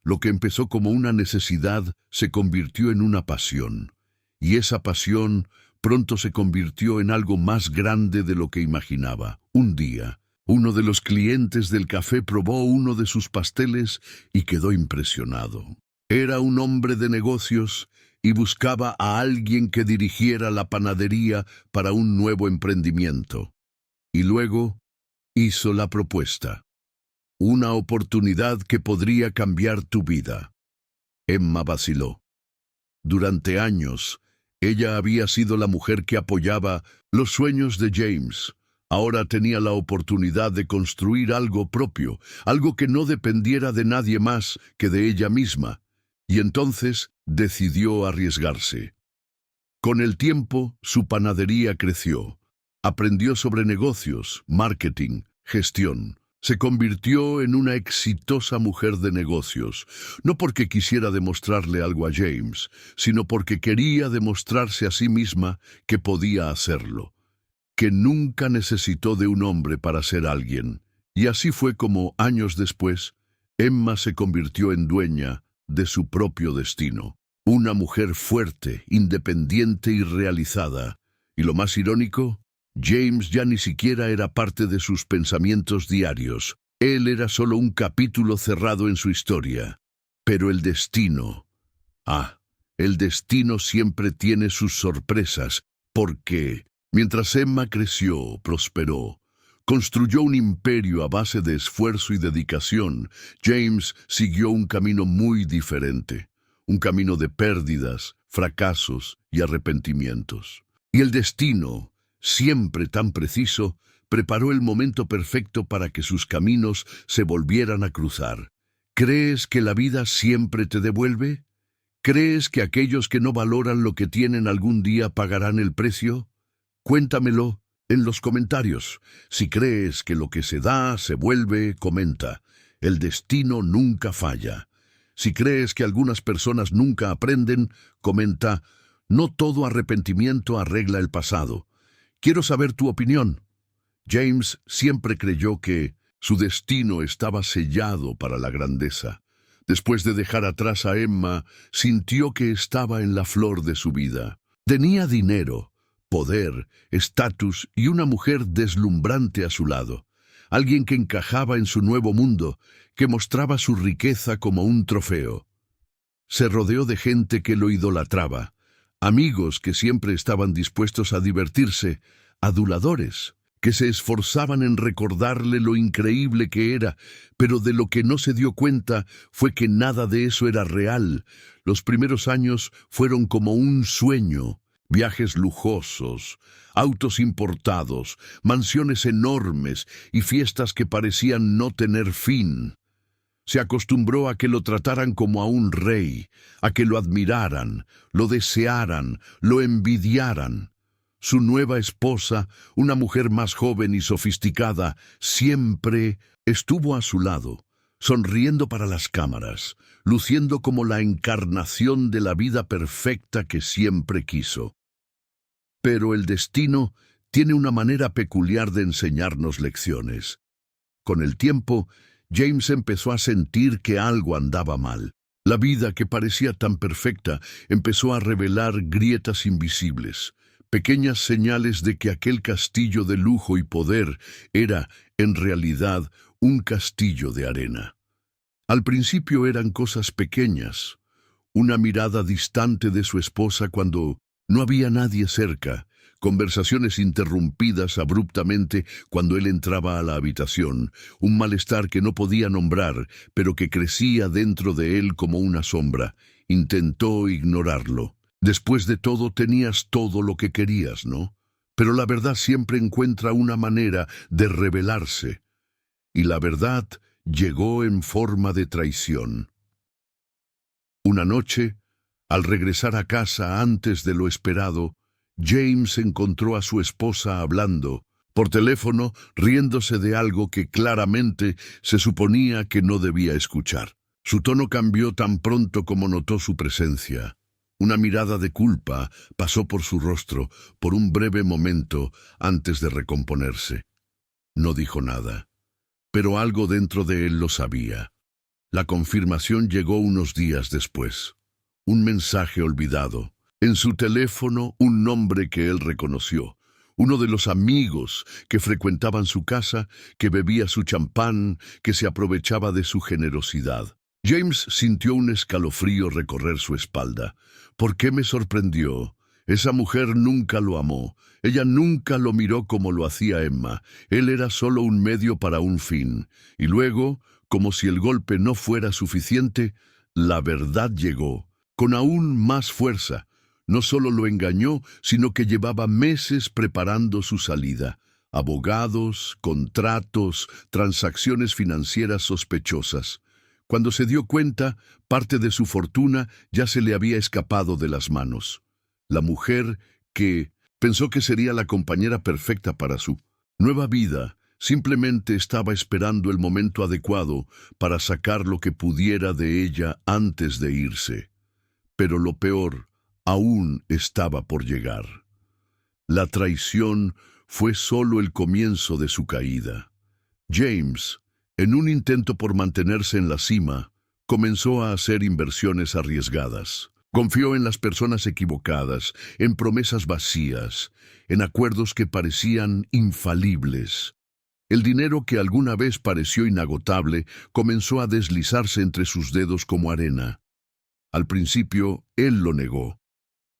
Lo que empezó como una necesidad se convirtió en una pasión, y esa pasión pronto se convirtió en algo más grande de lo que imaginaba. Un día, uno de los clientes del café probó uno de sus pasteles y quedó impresionado. Era un hombre de negocios y buscaba a alguien que dirigiera la panadería para un nuevo emprendimiento. Y luego hizo la propuesta. Una oportunidad que podría cambiar tu vida. Emma vaciló. Durante años, ella había sido la mujer que apoyaba los sueños de James. Ahora tenía la oportunidad de construir algo propio, algo que no dependiera de nadie más que de ella misma. Y entonces decidió arriesgarse. Con el tiempo, su panadería creció. Aprendió sobre negocios, marketing, gestión. Se convirtió en una exitosa mujer de negocios, no porque quisiera demostrarle algo a James, sino porque quería demostrarse a sí misma que podía hacerlo, que nunca necesitó de un hombre para ser alguien. Y así fue como, años después, Emma se convirtió en dueña de su propio destino. Una mujer fuerte, independiente y realizada. Y lo más irónico, James ya ni siquiera era parte de sus pensamientos diarios. Él era solo un capítulo cerrado en su historia. Pero el destino... el destino siempre tiene sus sorpresas, porque, mientras Emma creció, prosperó, construyó un imperio a base de esfuerzo y dedicación, James siguió un camino muy diferente. Un camino de pérdidas, fracasos y arrepentimientos. Y el destino, siempre tan preciso, preparó el momento perfecto para que sus caminos se volvieran a cruzar. ¿Crees que la vida siempre te devuelve? ¿Crees que aquellos que no valoran lo que tienen algún día pagarán el precio? Cuéntamelo en los comentarios. Si crees que lo que se da se vuelve, comenta. El destino nunca falla. Si crees que algunas personas nunca aprenden, comenta. No todo arrepentimiento arregla el pasado. Quiero saber tu opinión. James siempre creyó que su destino estaba sellado para la grandeza. Después de dejar atrás a Emma, sintió que estaba en la flor de su vida. Tenía dinero, poder, estatus y una mujer deslumbrante a su lado. Alguien que encajaba en su nuevo mundo, que mostraba su riqueza como un trofeo. Se rodeó de gente que lo idolatraba, amigos que siempre estaban dispuestos a divertirse, aduladores que se esforzaban en recordarle lo increíble que era, pero de lo que no se dio cuenta fue que nada de eso era real. Los primeros años fueron como un sueño. Viajes lujosos, autos importados, mansiones enormes y fiestas que parecían no tener fin. Se acostumbró a que lo trataran como a un rey, a que lo admiraran, lo desearan, lo envidiaran. Su nueva esposa, una mujer más joven y sofisticada, siempre estuvo a su lado, sonriendo para las cámaras, luciendo como la encarnación de la vida perfecta que siempre quiso. Pero el destino tiene una manera peculiar de enseñarnos lecciones. Con el tiempo, James empezó a sentir que algo andaba mal. La vida que parecía tan perfecta empezó a revelar grietas invisibles, pequeñas señales de que aquel castillo de lujo y poder era, en realidad, un castillo de arena. Al principio eran cosas pequeñas, una mirada distante de su esposa cuando no había nadie cerca, conversaciones interrumpidas abruptamente cuando él entraba a la habitación, un malestar que no podía nombrar, pero que crecía dentro de él como una sombra. Intentó ignorarlo. Después de todo, tenías todo lo que querías, ¿no? Pero la verdad siempre encuentra una manera de revelarse. Y la verdad llegó en forma de traición. Una noche, al regresar a casa antes de lo esperado, James encontró a su esposa hablando, por teléfono, riéndose de algo que claramente se suponía que no debía escuchar. Su tono cambió tan pronto como notó su presencia. Una mirada de culpa pasó por su rostro por un breve momento antes de recomponerse. No dijo nada, pero algo dentro de él lo sabía. La confirmación llegó unos días después. Un mensaje olvidado. En su teléfono, un nombre que él reconoció. Uno de los amigos que frecuentaban su casa, que bebía su champán, que se aprovechaba de su generosidad. James sintió un escalofrío recorrer su espalda. ¿Por qué me sorprendió? Esa mujer nunca lo amó. Ella nunca lo miró como lo hacía Emma. Él era solo un medio para un fin. Y luego, como si el golpe no fuera suficiente, la verdad llegó, con aún más fuerza. No solo lo engañó, sino que llevaba meses preparando su salida. Abogados, contratos, transacciones financieras sospechosas. Cuando se dio cuenta, parte de su fortuna ya se le había escapado de las manos. La mujer que pensó que sería la compañera perfecta para su nueva vida, simplemente estaba esperando el momento adecuado para sacar lo que pudiera de ella antes de irse. Pero lo peor aún estaba por llegar. La traición fue solo el comienzo de su caída. James, en un intento por mantenerse en la cima, comenzó a hacer inversiones arriesgadas. Confió en las personas equivocadas, en promesas vacías, en acuerdos que parecían infalibles. El dinero que alguna vez pareció inagotable comenzó a deslizarse entre sus dedos como arena. Al principio, él lo negó.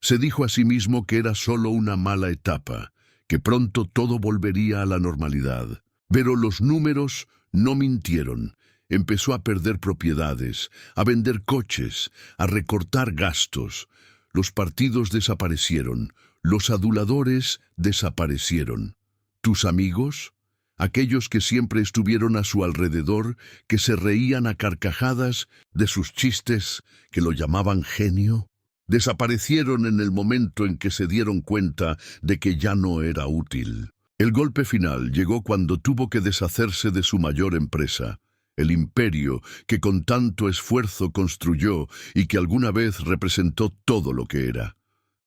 Se dijo a sí mismo que era solo una mala etapa, que pronto todo volvería a la normalidad. Pero los números no mintieron. Empezó a perder propiedades, a vender coches, a recortar gastos. Los partidos desaparecieron, los aduladores desaparecieron. ¿Tus amigos? Aquellos que siempre estuvieron a su alrededor, que se reían a carcajadas de sus chistes, que lo llamaban genio, desaparecieron en el momento en que se dieron cuenta de que ya no era útil. El golpe final llegó cuando tuvo que deshacerse de su mayor empresa, el imperio que con tanto esfuerzo construyó y que alguna vez representó todo lo que era.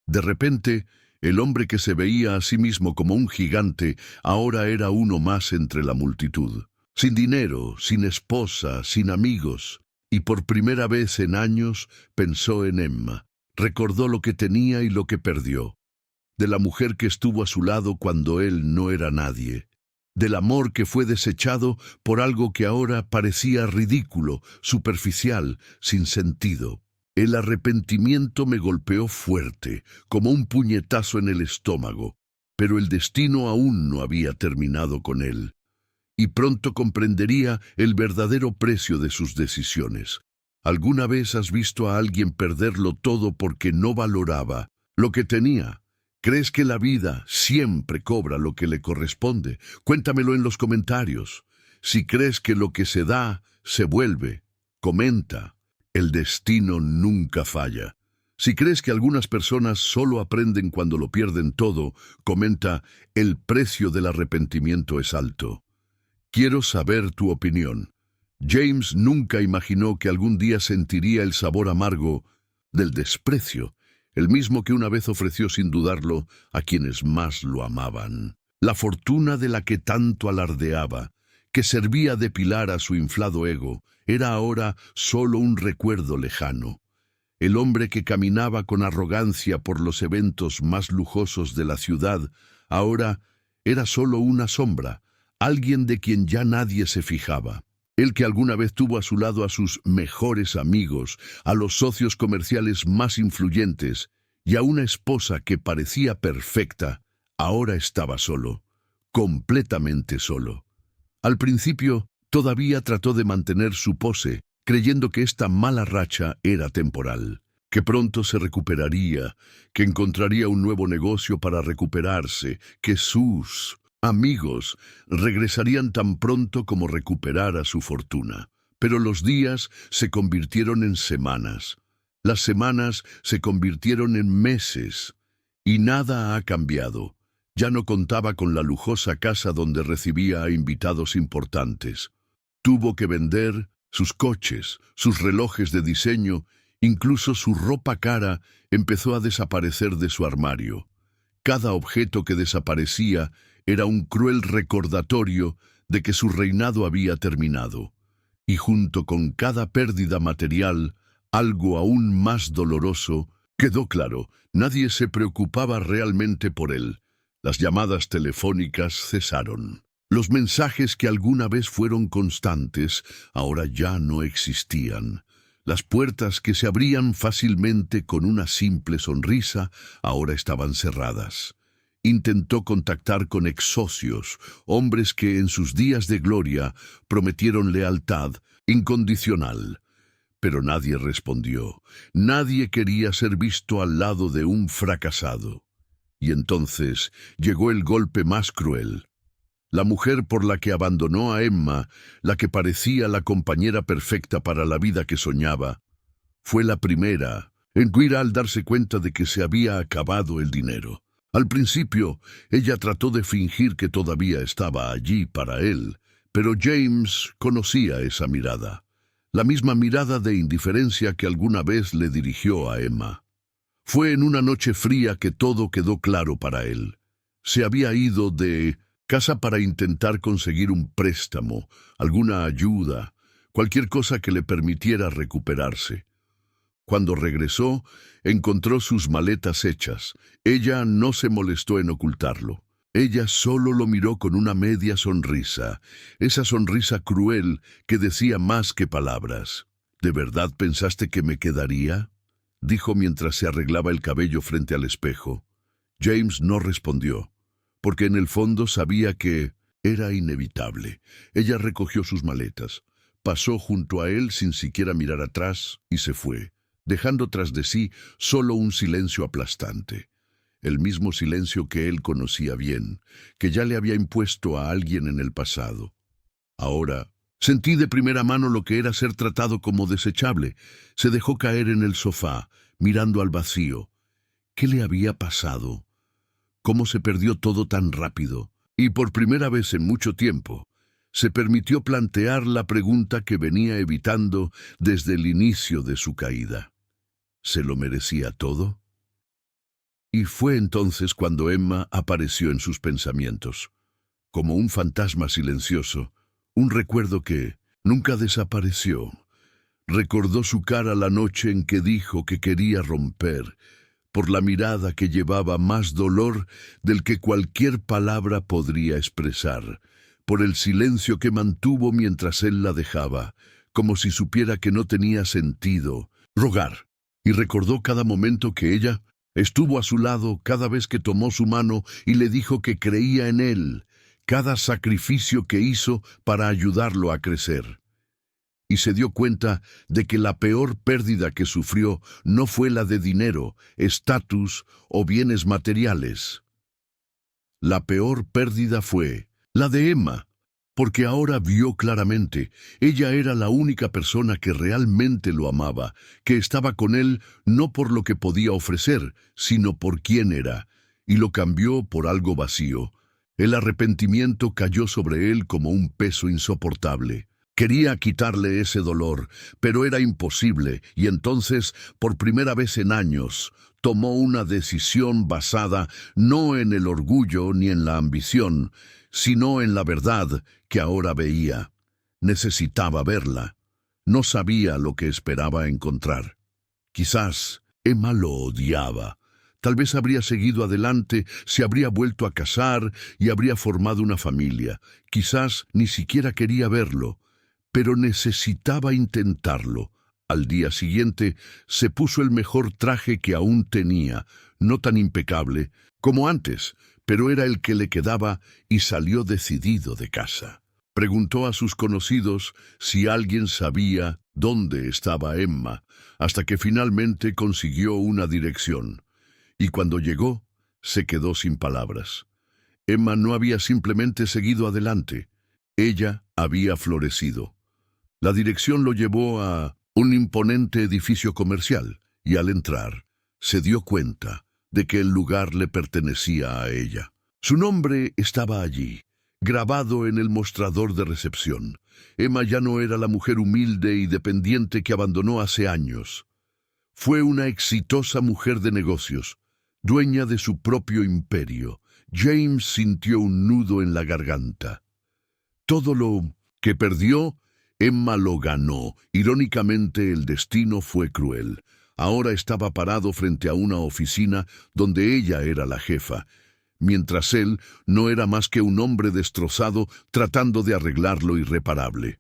De repente, El hombre que se veía a sí mismo como un gigante ahora era uno más entre la multitud. Sin dinero, sin esposa, sin amigos. Y por primera vez en años pensó en Emma. Recordó lo que tenía y lo que perdió. De la mujer que estuvo a su lado cuando él no era nadie. Del amor que fue desechado por algo que ahora parecía ridículo, superficial, sin sentido. El arrepentimiento me golpeó fuerte, como un puñetazo en el estómago, pero el destino aún no había terminado con él. Y pronto comprendería el verdadero precio de sus decisiones. ¿Alguna vez has visto a alguien perderlo todo porque no valoraba lo que tenía? ¿Crees que la vida siempre cobra lo que le corresponde? Cuéntamelo en los comentarios. Si crees que lo que se da, se vuelve, comenta. El destino nunca falla. Si crees que algunas personas solo aprenden cuando lo pierden todo, comenta, el precio del arrepentimiento es alto. Quiero saber tu opinión. James nunca imaginó que algún día sentiría el sabor amargo del desprecio, el mismo que una vez ofreció sin dudarlo a quienes más lo amaban. La fortuna de la que tanto alardeaba, que servía de pilar a su inflado ego, era ahora solo un recuerdo lejano. El hombre que caminaba con arrogancia por los eventos más lujosos de la ciudad, ahora era solo una sombra, alguien de quien ya nadie se fijaba. El que alguna vez tuvo a su lado a sus mejores amigos, a los socios comerciales más influyentes y a una esposa que parecía perfecta, ahora estaba solo, completamente solo. Al principio, todavía trató de mantener su pose, creyendo que esta mala racha era temporal, que pronto se recuperaría, que encontraría un nuevo negocio para recuperarse, que sus amigos regresarían tan pronto como recuperara su fortuna. Pero los días se convirtieron en semanas. Las semanas se convirtieron en meses. Y nada ha cambiado. Ya no contaba con la lujosa casa donde recibía a invitados importantes. Tuvo que vender sus coches, sus relojes de diseño, incluso su ropa cara empezó a desaparecer de su armario. Cada objeto que desaparecía era un cruel recordatorio de que su reinado había terminado. Y junto con cada pérdida material, algo aún más doloroso, quedó claro, nadie se preocupaba realmente por él. Las llamadas telefónicas cesaron. Los mensajes que alguna vez fueron constantes, ahora ya no existían. Las puertas que se abrían fácilmente con una simple sonrisa, ahora estaban cerradas. Intentó contactar con ex-socios, hombres que en sus días de gloria prometieron lealtad incondicional. Pero nadie respondió. Nadie quería ser visto al lado de un fracasado. Y entonces llegó el golpe más cruel. La mujer por la que abandonó a Emma, la que parecía la compañera perfecta para la vida que soñaba, fue la primera en huir al darse cuenta de que se había acabado el dinero. Al principio, ella trató de fingir que todavía estaba allí para él, pero James conocía esa mirada, la misma mirada de indiferencia que alguna vez le dirigió a Emma. Fue en una noche fría que todo quedó claro para él. Se había ido de casa para intentar conseguir un préstamo, alguna ayuda, cualquier cosa que le permitiera recuperarse. Cuando regresó, encontró sus maletas hechas. Ella no se molestó en ocultarlo. Ella solo lo miró con una media sonrisa, esa sonrisa cruel que decía más que palabras. ¿De verdad pensaste que me quedaría?, dijo mientras se arreglaba el cabello frente al espejo. James no respondió, porque en el fondo sabía que era inevitable. Ella recogió sus maletas, pasó junto a él sin siquiera mirar atrás y se fue, dejando tras de sí solo un silencio aplastante. El mismo silencio que él conocía bien, que ya le había impuesto a alguien en el pasado. Ahora sentí de primera mano lo que era ser tratado como desechable. Se dejó caer en el sofá, mirando al vacío. ¿Qué le había pasado? ¿Cómo se perdió todo tan rápido? Y por primera vez en mucho tiempo, se permitió plantear la pregunta que venía evitando desde el inicio de su caída. ¿Se lo merecía todo? Y fue entonces cuando Emma apareció en sus pensamientos, como un fantasma silencioso, un recuerdo que nunca desapareció. Recordó su cara la noche en que dijo que quería romper, por la mirada que llevaba más dolor del que cualquier palabra podría expresar, por el silencio que mantuvo mientras él la dejaba, como si supiera que no tenía sentido rogar, y recordó cada momento que ella estuvo a su lado, cada vez que tomó su mano y le dijo que creía en él, cada sacrificio que hizo para ayudarlo a crecer. Y se dio cuenta de que la peor pérdida que sufrió no fue la de dinero, estatus o bienes materiales. La peor pérdida fue la de Emma, porque ahora vio claramente, ella era la única persona que realmente lo amaba, que estaba con él no por lo que podía ofrecer, sino por quién era, y lo cambió por algo vacío. El arrepentimiento cayó sobre él como un peso insoportable. Quería quitarle ese dolor, pero era imposible, y entonces, por primera vez en años, tomó una decisión basada no en el orgullo ni en la ambición, sino en la verdad que ahora veía. Necesitaba verla. No sabía lo que esperaba encontrar. Quizás Emma lo odiaba. Tal vez habría seguido adelante, se habría vuelto a casar y habría formado una familia. Quizás ni siquiera quería verlo, pero necesitaba intentarlo. Al día siguiente se puso el mejor traje que aún tenía, no tan impecable como antes, pero era el que le quedaba y salió decidido de casa. Preguntó a sus conocidos si alguien sabía dónde estaba Emma, hasta que finalmente consiguió una dirección. Y cuando llegó, se quedó sin palabras. Emma no había simplemente seguido adelante, ella había florecido. La dirección lo llevó a un imponente edificio comercial, y al entrar, se dio cuenta de que el lugar le pertenecía a ella. Su nombre estaba allí, grabado en el mostrador de recepción. Emma ya no era la mujer humilde y dependiente que abandonó hace años. Fue una exitosa mujer de negocios, dueña de su propio imperio. James sintió un nudo en la garganta. Todo lo que perdió, Emma lo ganó. Irónicamente, el destino fue cruel. Ahora estaba parado frente a una oficina donde ella era la jefa, mientras él no era más que un hombre destrozado tratando de arreglar lo irreparable.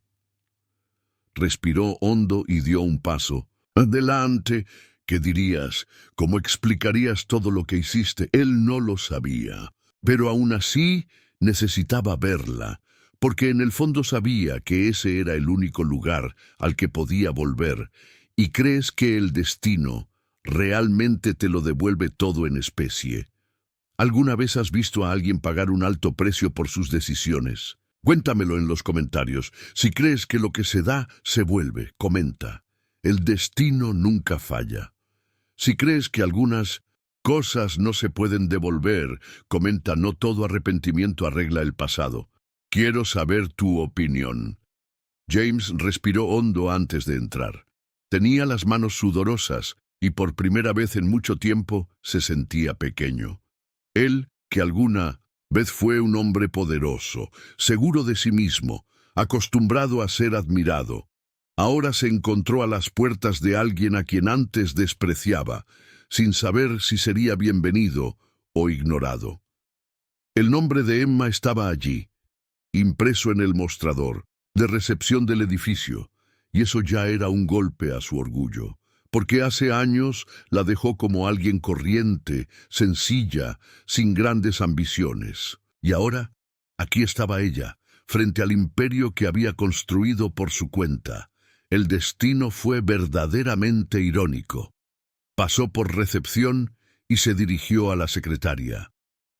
Respiró hondo y dio un paso. Adelante. ¿Qué dirías? ¿Cómo explicarías todo lo que hiciste? Él no lo sabía, pero aún así necesitaba verla, porque en el fondo sabía que ese era el único lugar al que podía volver. ¿Y crees que el destino realmente te lo devuelve todo en especie? ¿Alguna vez has visto a alguien pagar un alto precio por sus decisiones? Cuéntamelo en los comentarios. Si crees que lo que se da, se vuelve, comenta. El destino nunca falla. Si crees que algunas cosas no se pueden devolver, comenta. No todo arrepentimiento arregla el pasado. Quiero saber tu opinión. James respiró hondo antes de entrar. Tenía las manos sudorosas y por primera vez en mucho tiempo se sentía pequeño. Él, que alguna vez fue un hombre poderoso, seguro de sí mismo, acostumbrado a ser admirado, ahora se encontró a las puertas de alguien a quien antes despreciaba, sin saber si sería bienvenido o ignorado. El nombre de Emma estaba allí, impreso en el mostrador de recepción del edificio, y eso ya era un golpe a su orgullo, porque hace años la dejó como alguien corriente, sencilla, sin grandes ambiciones. Y ahora, aquí estaba ella, frente al imperio que había construido por su cuenta. El destino fue verdaderamente irónico. Pasó por recepción y se dirigió a la secretaria.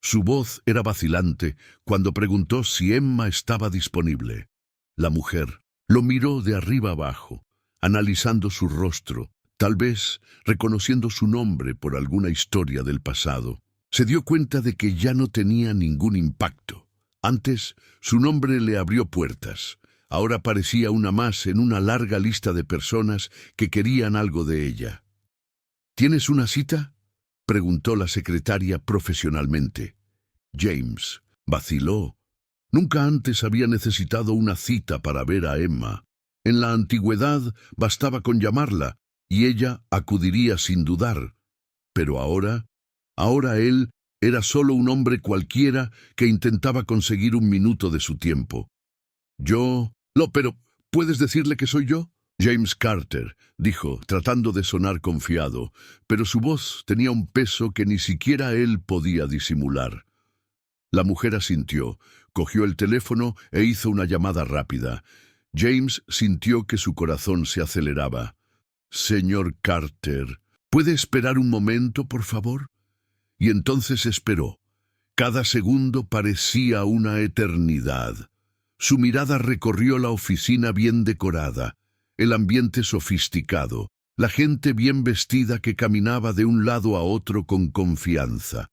Su voz era vacilante cuando preguntó si Emma estaba disponible. La mujer lo miró de arriba abajo, analizando su rostro, tal vez reconociendo su nombre por alguna historia del pasado. Se dio cuenta de que ya no tenía ningún impacto. Antes, su nombre le abrió puertas. Ahora parecía una más en una larga lista de personas que querían algo de ella. ¿Tienes una cita?, preguntó la secretaria profesionalmente. James vaciló. Nunca antes había necesitado una cita para ver a Emma. En la antigüedad bastaba con llamarla, y ella acudiría sin dudar. Pero ahora él era solo un hombre cualquiera que intentaba conseguir un minuto de su tiempo. Pero, ¿puedes decirle que soy yo? James Carter, dijo, tratando de sonar confiado, pero su voz tenía un peso que ni siquiera él podía disimular. La mujer asintió, cogió el teléfono e hizo una llamada rápida. James sintió que su corazón se aceleraba. Señor Carter, ¿puede esperar un momento, por favor? Y entonces esperó. Cada segundo parecía una eternidad. Su mirada recorrió la oficina bien decorada, el ambiente sofisticado, la gente bien vestida que caminaba de un lado a otro con confianza.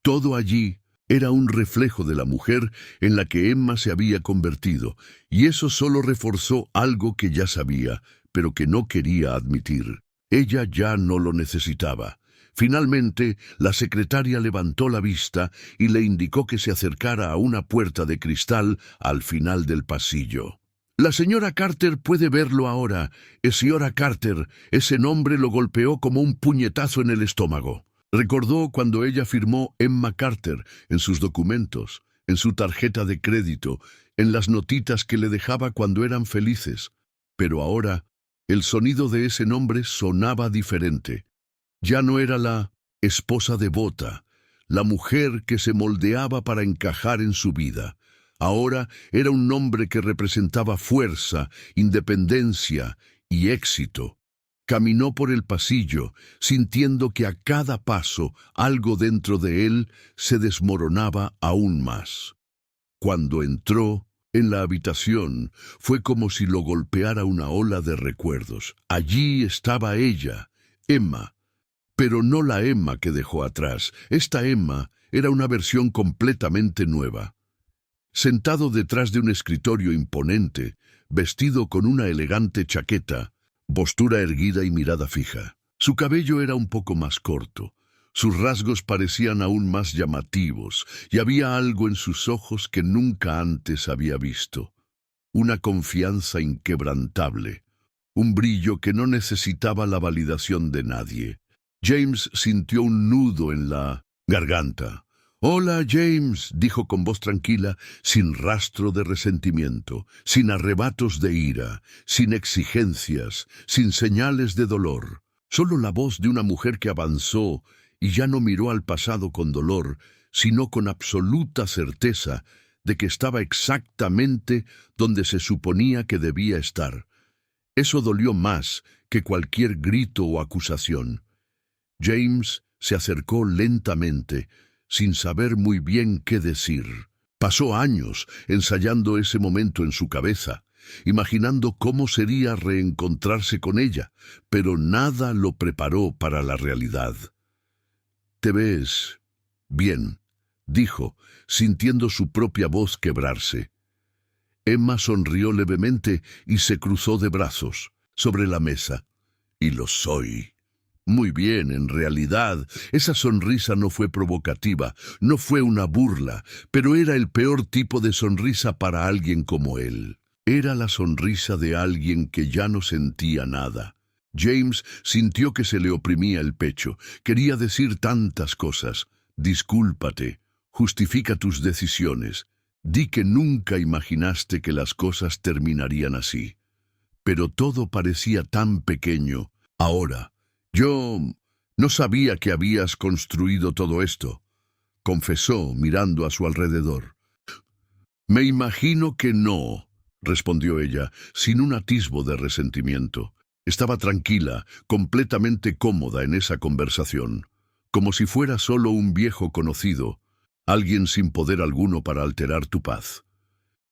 Todo allí era un reflejo de la mujer en la que Emma se había convertido, y eso solo reforzó algo que ya sabía, pero que no quería admitir. Ella ya no lo necesitaba. Finalmente, la secretaria levantó la vista y le indicó que se acercara a una puerta de cristal al final del pasillo. La señora Carter puede verlo ahora. Señora Carter, ese nombre lo golpeó como un puñetazo en el estómago. Recordó cuando ella firmó Emma Carter en sus documentos, en su tarjeta de crédito, en las notitas que le dejaba cuando eran felices. Pero ahora, el sonido de ese nombre sonaba diferente. Ya no era la esposa devota, la mujer que se moldeaba para encajar en su vida. Ahora era un nombre que representaba fuerza, independencia y éxito. Caminó por el pasillo, sintiendo que a cada paso algo dentro de él se desmoronaba aún más. Cuando entró en la habitación, fue como si lo golpeara una ola de recuerdos. Allí estaba ella, Emma, pero no la Emma que dejó atrás. Esta Emma era una versión completamente nueva. Sentado detrás de un escritorio imponente, vestido con una elegante chaqueta, postura erguida y mirada fija. Su cabello era un poco más corto, sus rasgos parecían aún más llamativos, y había algo en sus ojos que nunca antes había visto. Una confianza inquebrantable, un brillo que no necesitaba la validación de nadie. James sintió un nudo en la garganta. «Hola, James», dijo con voz tranquila, sin rastro de resentimiento, sin arrebatos de ira, sin exigencias, sin señales de dolor. Solo la voz de una mujer que avanzó y ya no miró al pasado con dolor, sino con absoluta certeza de que estaba exactamente donde se suponía que debía estar. Eso dolió más que cualquier grito o acusación. James se acercó lentamente, sin saber muy bien qué decir. Pasó años ensayando ese momento en su cabeza, imaginando cómo sería reencontrarse con ella, pero nada lo preparó para la realidad. «¿Te ves bien?», dijo, sintiendo su propia voz quebrarse. Emma sonrió levemente y se cruzó de brazos sobre la mesa. «Y lo soy». Muy bien, en realidad, esa sonrisa no fue provocativa, no fue una burla, pero era el peor tipo de sonrisa para alguien como él. Era la sonrisa de alguien que ya no sentía nada. James sintió que se le oprimía el pecho. Quería decir tantas cosas. «Discúlpate, justifica tus decisiones, di que nunca imaginaste que las cosas terminarían así». Pero todo parecía tan pequeño. «Ahora, yo no sabía que habías construido todo esto», confesó mirando a su alrededor. «Me imagino que no», respondió ella, sin un atisbo de resentimiento. Estaba tranquila, completamente cómoda en esa conversación, como si fuera solo un viejo conocido, alguien sin poder alguno para alterar tu paz.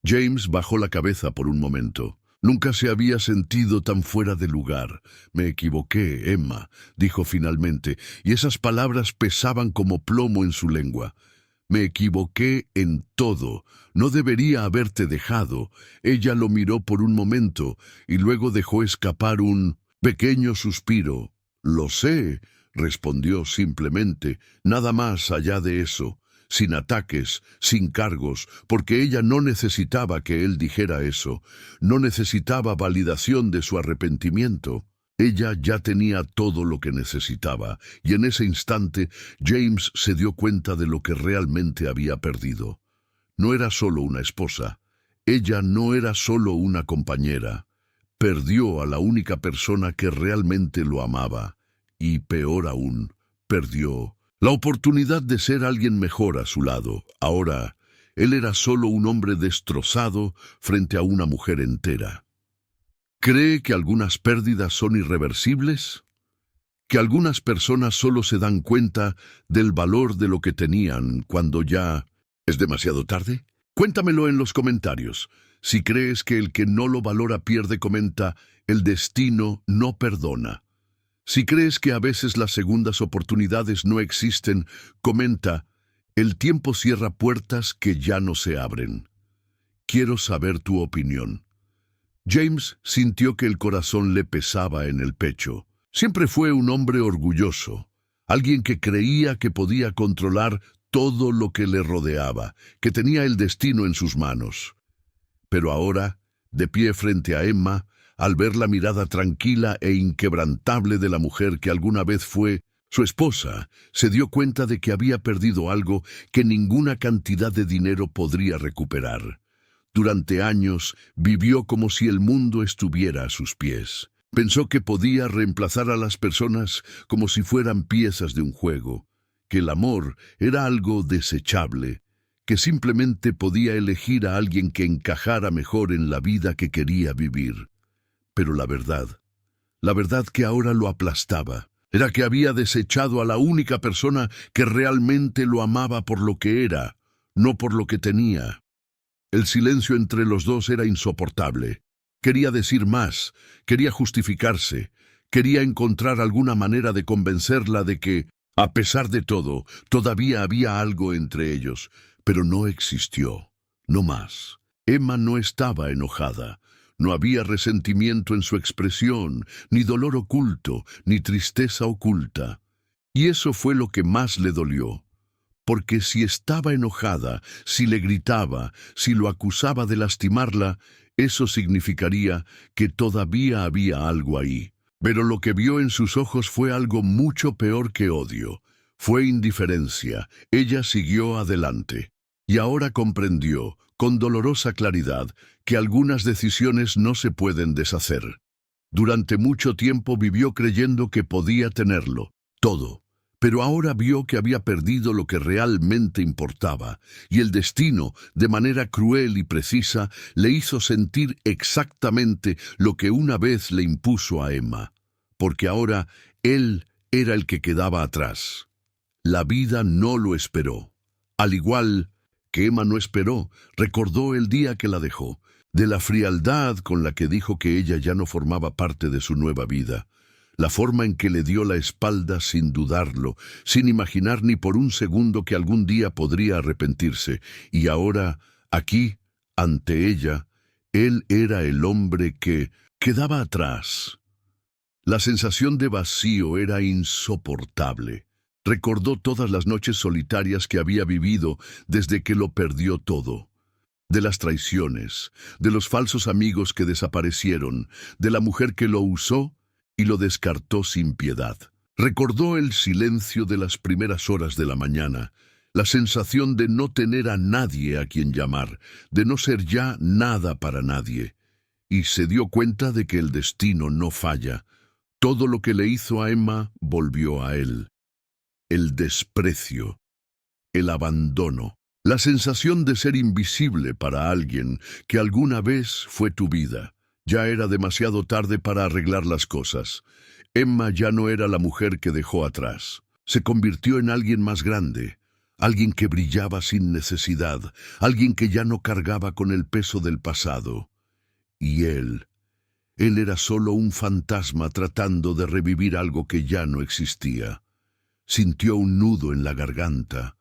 James bajó la cabeza por un momento. Nunca se había sentido tan fuera de lugar. «Me equivoqué, Emma», dijo finalmente, y esas palabras pesaban como plomo en su lengua. «Me equivoqué en todo. No debería haberte dejado». Ella lo miró por un momento y luego dejó escapar un pequeño suspiro. «Lo sé, respondió simplemente, nada más allá de eso, sin ataques, sin cargos, porque ella no necesitaba que él dijera eso, no necesitaba validación de su arrepentimiento. Ella ya tenía todo lo que necesitaba, y en ese instante James se dio cuenta de lo que realmente había perdido. No era solo una esposa, ella no era solo una compañera. Perdió a la única persona que realmente lo amaba, y peor aún, perdió la oportunidad de ser alguien mejor a su lado. Ahora, él era solo un hombre destrozado frente a una mujer entera. ¿Cree que algunas pérdidas son irreversibles? ¿Que algunas personas solo se dan cuenta del valor de lo que tenían cuando ya es demasiado tarde? Cuéntamelo en los comentarios. Si crees que el que no lo valora pierde, comenta, el destino no perdona. Si crees que a veces las segundas oportunidades no existen, comenta, el tiempo cierra puertas que ya no se abren. Quiero saber tu opinión. James sintió que el corazón le pesaba en el pecho. Siempre fue un hombre orgulloso, alguien que creía que podía controlar todo lo que le rodeaba, que tenía el destino en sus manos. Pero ahora, de pie frente a Emma, al ver la mirada tranquila e inquebrantable de la mujer que alguna vez fue su esposa, se dio cuenta de que había perdido algo que ninguna cantidad de dinero podría recuperar. Durante años vivió como si el mundo estuviera a sus pies. Pensó que podía reemplazar a las personas como si fueran piezas de un juego, que el amor era algo desechable, que simplemente podía elegir a alguien que encajara mejor en la vida que quería vivir. Pero la verdad que ahora lo aplastaba, era que había desechado a la única persona que realmente lo amaba por lo que era, no por lo que tenía. El silencio entre los dos era insoportable. Quería decir más, quería justificarse, quería encontrar alguna manera de convencerla de que, a pesar de todo, todavía había algo entre ellos, pero no existió, no más. Emma no estaba enojada. No había resentimiento en su expresión, ni dolor oculto, ni tristeza oculta. Y eso fue lo que más le dolió. Porque si estaba enojada, si le gritaba, si lo acusaba de lastimarla, eso significaría que todavía había algo ahí. Pero lo que vio en sus ojos fue algo mucho peor que odio. Fue indiferencia. Ella siguió adelante. Y ahora comprendió, con dolorosa claridad, que algunas decisiones no se pueden deshacer. Durante mucho tiempo vivió creyendo que podía tenerlo, todo, pero ahora vio que había perdido lo que realmente importaba, y el destino, de manera cruel y precisa, le hizo sentir exactamente lo que una vez le impuso a Emma, porque ahora él era el que quedaba atrás. La vida no lo esperó, al igual que Emma no esperó, recordó el día que la dejó, de la frialdad con la que dijo que ella ya no formaba parte de su nueva vida, la forma en que le dio la espalda sin dudarlo, sin imaginar ni por un segundo que algún día podría arrepentirse, y ahora, aquí, ante ella, él era el hombre que quedaba atrás. La sensación de vacío era insoportable. Recordó todas las noches solitarias que había vivido desde que lo perdió todo. De las traiciones, de los falsos amigos que desaparecieron, de la mujer que lo usó y lo descartó sin piedad. Recordó el silencio de las primeras horas de la mañana, la sensación de no tener a nadie a quien llamar, de no ser ya nada para nadie. Y se dio cuenta de que el destino no falla. Todo lo que le hizo a Emma volvió a él. El desprecio, el abandono, la sensación de ser invisible para alguien que alguna vez fue tu vida. Ya era demasiado tarde para arreglar las cosas. Emma ya no era la mujer que dejó atrás. Se convirtió en alguien más grande, alguien que brillaba sin necesidad, alguien que ya no cargaba con el peso del pasado. Y él era solo un fantasma tratando de revivir algo que ya no existía. Sintió un nudo en la garganta,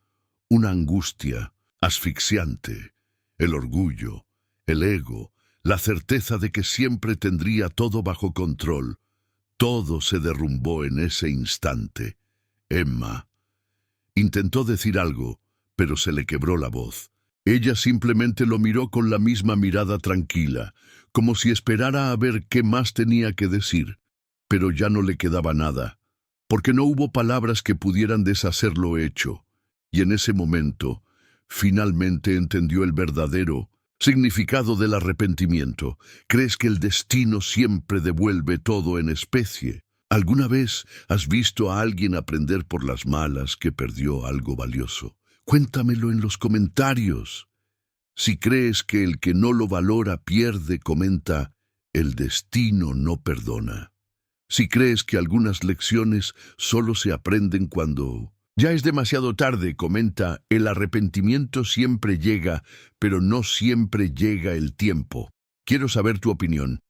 una angustia asfixiante, el orgullo, el ego, la certeza de que siempre tendría todo bajo control. Todo se derrumbó en ese instante. Emma. Intentó decir algo, pero se le quebró la voz. Ella simplemente lo miró con la misma mirada tranquila, como si esperara a ver qué más tenía que decir. Pero ya no le quedaba nada, porque no hubo palabras que pudieran deshacer lo hecho. Y en ese momento, finalmente entendió el verdadero significado del arrepentimiento. ¿Crees que el destino siempre devuelve todo en especie? ¿Alguna vez has visto a alguien aprender por las malas que perdió algo valioso? Cuéntamelo en los comentarios. Si crees que el que no lo valora pierde, comenta, el destino no perdona. Si crees que algunas lecciones solo se aprenden cuando ya es demasiado tarde, comenta, el arrepentimiento siempre llega, pero no siempre llega el tiempo. Quiero saber tu opinión.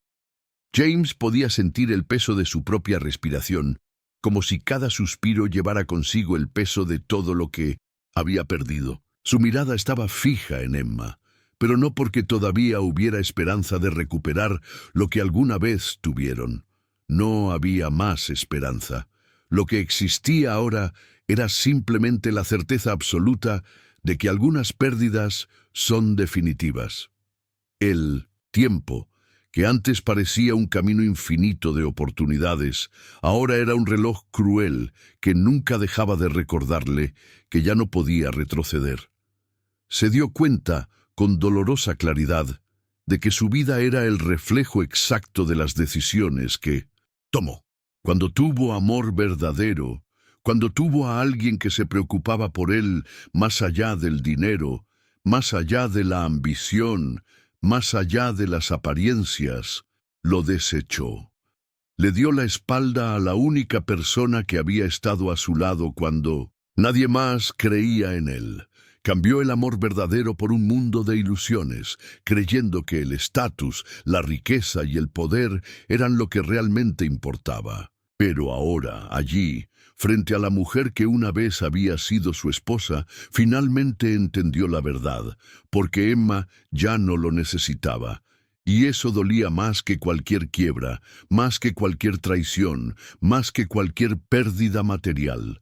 James podía sentir el peso de su propia respiración, como si cada suspiro llevara consigo el peso de todo lo que había perdido. Su mirada estaba fija en Emma, pero no porque todavía hubiera esperanza de recuperar lo que alguna vez tuvieron. No había más esperanza. Lo que existía ahora era simplemente la certeza absoluta de que algunas pérdidas son definitivas. El tiempo, que antes parecía un camino infinito de oportunidades, ahora era un reloj cruel que nunca dejaba de recordarle que ya no podía retroceder. Se dio cuenta, con dolorosa claridad, de que su vida era el reflejo exacto de las decisiones que tomó. Cuando tuvo amor verdadero, cuando tuvo a alguien que se preocupaba por él más allá del dinero, más allá de la ambición, más allá de las apariencias, lo desechó. Le dio la espalda a la única persona que había estado a su lado cuando nadie más creía en él. Cambió el amor verdadero por un mundo de ilusiones, creyendo que el estatus, la riqueza y el poder eran lo que realmente importaba. Pero ahora, allí, frente a la mujer que una vez había sido su esposa, finalmente entendió la verdad, porque Emma ya no lo necesitaba. Y eso dolía más que cualquier quiebra, más que cualquier traición, más que cualquier pérdida material.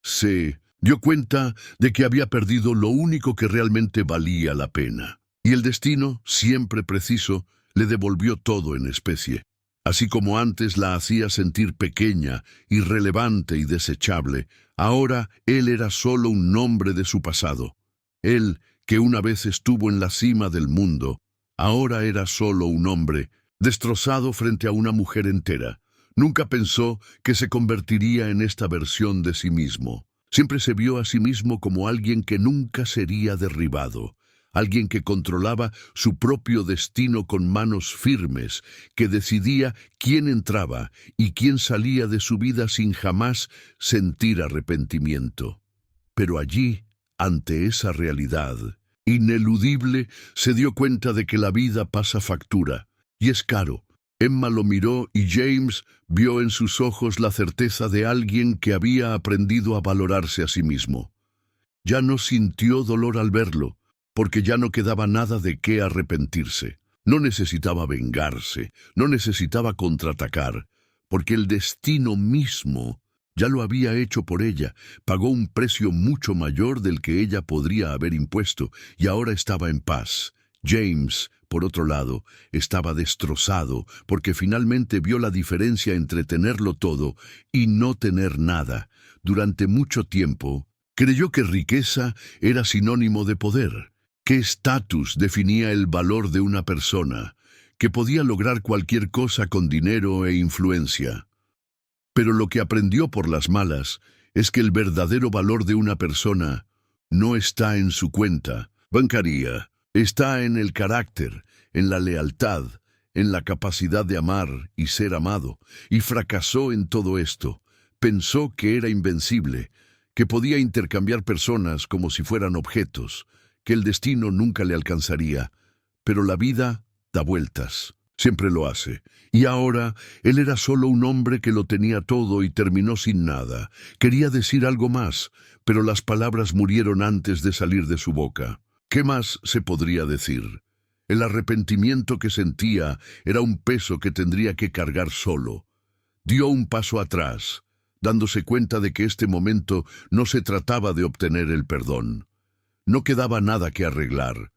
Se dio cuenta de que había perdido lo único que realmente valía la pena. Y el destino, siempre preciso, le devolvió todo en especie. Así como antes la hacía sentir pequeña, irrelevante y desechable, ahora él era solo un nombre de su pasado. Él, que una vez estuvo en la cima del mundo, ahora era solo un hombre, destrozado frente a una mujer entera. Nunca pensó que se convertiría en esta versión de sí mismo. Siempre se vio a sí mismo como alguien que nunca sería derribado. Alguien que controlaba su propio destino con manos firmes, que decidía quién entraba y quién salía de su vida sin jamás sentir arrepentimiento. Pero allí, ante esa realidad ineludible, se dio cuenta de que la vida pasa factura, y es caro. Emma lo miró y James vio en sus ojos la certeza de alguien que había aprendido a valorarse a sí mismo. Ya no sintió dolor al verlo, porque ya no quedaba nada de qué arrepentirse. No necesitaba vengarse, no necesitaba contraatacar, porque el destino mismo ya lo había hecho por ella, pagó un precio mucho mayor del que ella podría haber impuesto, y ahora estaba en paz. James, por otro lado, estaba destrozado, porque finalmente vio la diferencia entre tenerlo todo y no tener nada. Durante mucho tiempo, creyó que riqueza era sinónimo de poder. ¿Qué estatus definía el valor de una persona? Que podía lograr cualquier cosa con dinero e influencia. Pero lo que aprendió por las malas es que el verdadero valor de una persona no está en su cuenta bancaria, está en el carácter, en la lealtad, en la capacidad de amar y ser amado, y fracasó en todo esto. Pensó que era invencible, que podía intercambiar personas como si fueran objetos, que el destino nunca le alcanzaría, pero la vida da vueltas, siempre lo hace, y ahora él era solo un hombre que lo tenía todo y terminó sin nada. Quería decir algo más, pero las palabras murieron antes de salir de su boca. ¿Qué más se podría decir? El arrepentimiento que sentía era un peso que tendría que cargar solo. Dio un paso atrás, dándose cuenta de que este momento no se trataba de obtener el perdón. No quedaba nada que arreglar.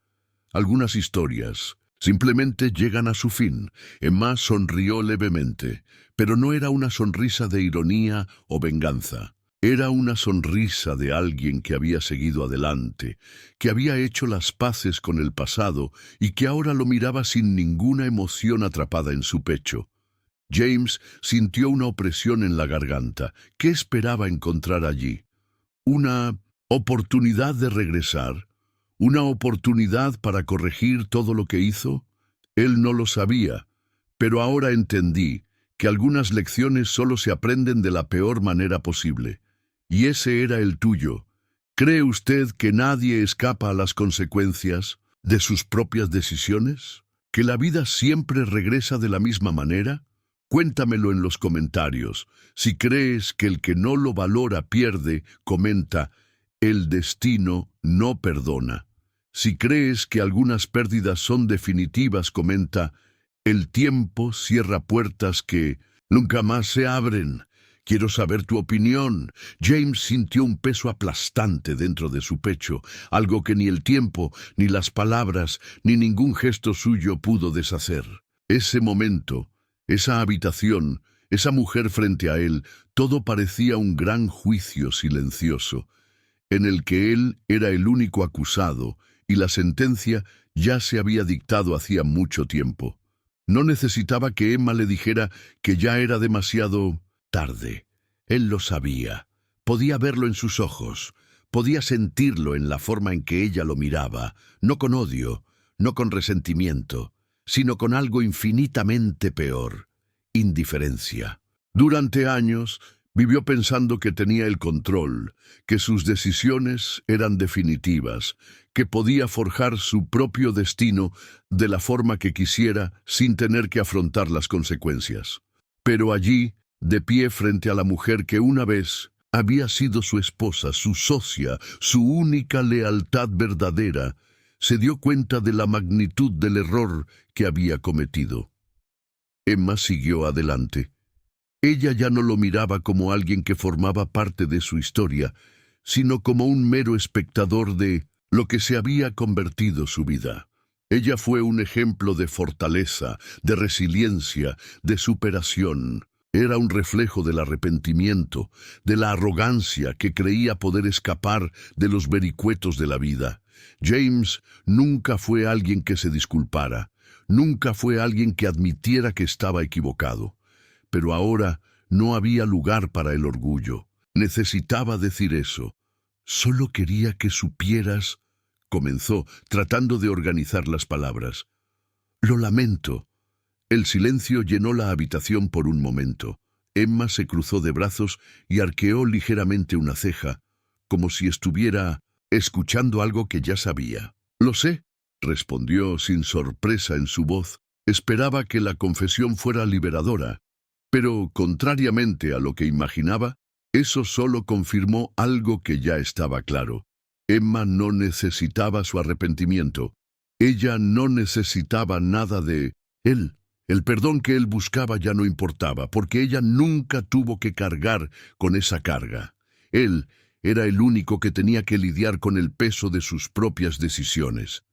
Algunas historias simplemente llegan a su fin. Emma sonrió levemente, pero no era una sonrisa de ironía o venganza. Era una sonrisa de alguien que había seguido adelante, que había hecho las paces con el pasado y que ahora lo miraba sin ninguna emoción atrapada en su pecho. James sintió una opresión en la garganta. ¿Qué esperaba encontrar allí? ¿Una oportunidad de regresar? ¿Una oportunidad para corregir todo lo que hizo? Él no lo sabía, pero ahora entendí que algunas lecciones solo se aprenden de la peor manera posible. Y ese era el tuyo. ¿Cree usted que nadie escapa a las consecuencias de sus propias decisiones? ¿Que la vida siempre regresa de la misma manera? Cuéntamelo en los comentarios. Si crees que el que no lo valora pierde, comenta, el destino no perdona. Si crees que algunas pérdidas son definitivas, comenta, el tiempo cierra puertas que nunca más se abren. Quiero saber tu opinión. James sintió un peso aplastante dentro de su pecho, algo que ni el tiempo, ni las palabras, ni ningún gesto suyo pudo deshacer. Ese momento, esa habitación, esa mujer frente a él, todo parecía un gran juicio silencioso, en el que él era el único acusado, y la sentencia ya se había dictado hacía mucho tiempo. No necesitaba que Emma le dijera que ya era demasiado tarde. Él lo sabía. Podía verlo en sus ojos. Podía sentirlo en la forma en que ella lo miraba, no con odio, no con resentimiento, sino con algo infinitamente peor, indiferencia. Durante años vivió pensando que tenía el control, que sus decisiones eran definitivas, que podía forjar su propio destino de la forma que quisiera sin tener que afrontar las consecuencias. Pero allí, de pie frente a la mujer que una vez había sido su esposa, su socia, su única lealtad verdadera, se dio cuenta de la magnitud del error que había cometido. Emma siguió adelante. Ella ya no lo miraba como alguien que formaba parte de su historia, sino como un mero espectador de lo que se había convertido su vida. Ella fue un ejemplo de fortaleza, de resiliencia, de superación. Era un reflejo del arrepentimiento, de la arrogancia que creía poder escapar de los vericuetos de la vida. James nunca fue alguien que se disculpara, nunca fue alguien que admitiera que estaba equivocado. Pero ahora no había lugar para el orgullo. Necesitaba decir eso. Solo quería que supieras, comenzó, tratando de organizar las palabras. Lo lamento. El silencio llenó la habitación por un momento. Emma se cruzó de brazos y arqueó ligeramente una ceja, como si estuviera escuchando algo que ya sabía. Lo sé, respondió sin sorpresa en su voz. Esperaba que la confesión fuera liberadora, pero, contrariamente a lo que imaginaba, eso solo confirmó algo que ya estaba claro. Emma no necesitaba su arrepentimiento. Ella no necesitaba nada de él. El perdón que él buscaba ya no importaba, porque ella nunca tuvo que cargar con esa carga. Él era el único que tenía que lidiar con el peso de sus propias decisiones.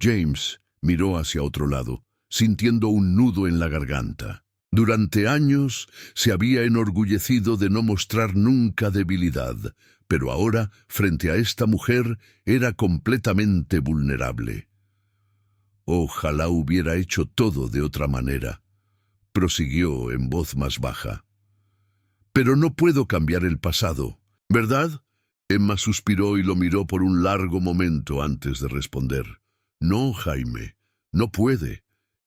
James miró hacia otro lado, sintiendo un nudo en la garganta. Durante años se había enorgullecido de no mostrar nunca debilidad, pero ahora, frente a esta mujer, era completamente vulnerable. Ojalá hubiera hecho todo de otra manera, prosiguió en voz más baja. Pero no puedo cambiar el pasado, ¿verdad? Emma suspiró y lo miró por un largo momento antes de responder. No, Jaime, no puede.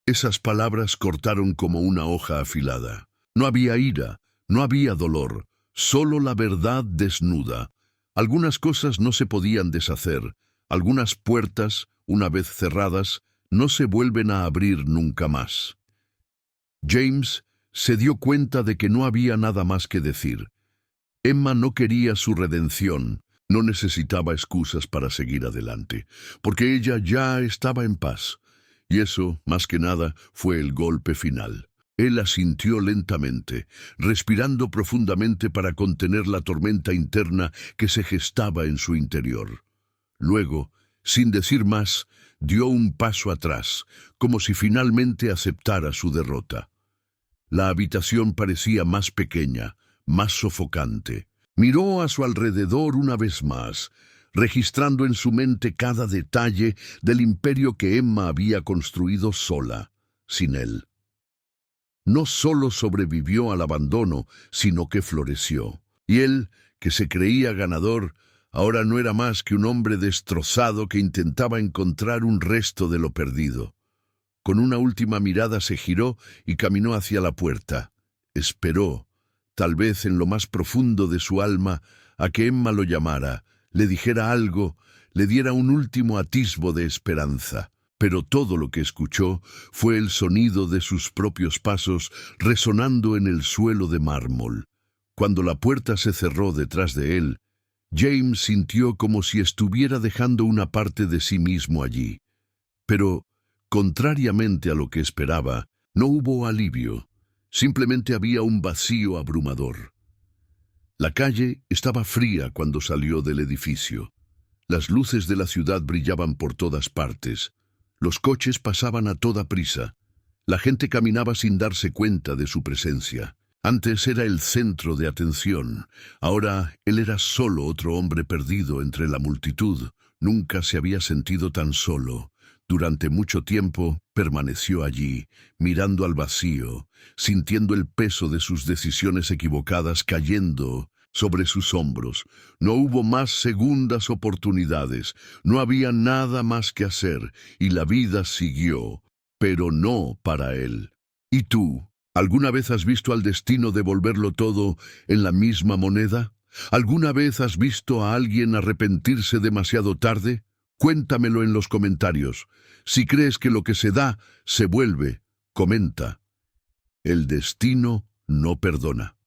Esas palabras cortaron como una hoja afilada. No había ira, no había dolor, solo la verdad desnuda. Algunas cosas no se podían deshacer, algunas puertas, una vez cerradas, no se vuelven a abrir nunca más. James se dio cuenta de que no había nada más que decir. Emma no quería su redención, no necesitaba excusas para seguir adelante, porque ella ya estaba en paz. Y eso, más que nada, fue el golpe final. Él asintió lentamente, respirando profundamente para contener la tormenta interna que se gestaba en su interior. Luego, sin decir más, dio un paso atrás, como si finalmente aceptara su derrota. La habitación parecía más pequeña, más sofocante. Miró a su alrededor una vez más, registrando en su mente cada detalle del imperio que Emma había construido sola, sin él. No solo sobrevivió al abandono, sino que floreció. Y él, que se creía ganador, ahora no era más que un hombre destrozado que intentaba encontrar un resto de lo perdido. Con una última mirada se giró y caminó hacia la puerta. Esperó, tal vez en lo más profundo de su alma, a que Emma lo llamara, le dijera algo, le diera un último atisbo de esperanza. Pero todo lo que escuchó fue el sonido de sus propios pasos resonando en el suelo de mármol. Cuando la puerta se cerró detrás de él, James sintió como si estuviera dejando una parte de sí mismo allí. Pero, contrariamente a lo que esperaba, no hubo alivio. Simplemente había un vacío abrumador. La calle estaba fría cuando salió del edificio. Las luces de la ciudad brillaban por todas partes. Los coches pasaban a toda prisa. La gente caminaba sin darse cuenta de su presencia. Antes era el centro de atención. Ahora él era solo otro hombre perdido entre la multitud. Nunca se había sentido tan solo. Durante mucho tiempo permaneció allí, mirando al vacío, sintiendo el peso de sus decisiones equivocadas cayendo sobre sus hombros. No hubo más segundas oportunidades, no había nada más que hacer, y la vida siguió, pero no para él. ¿Y tú? ¿Alguna vez has visto al destino devolverlo todo en la misma moneda? ¿Alguna vez has visto a alguien arrepentirse demasiado tarde? Cuéntamelo en los comentarios. Si crees que lo que se da, se vuelve, comenta. El destino no perdona.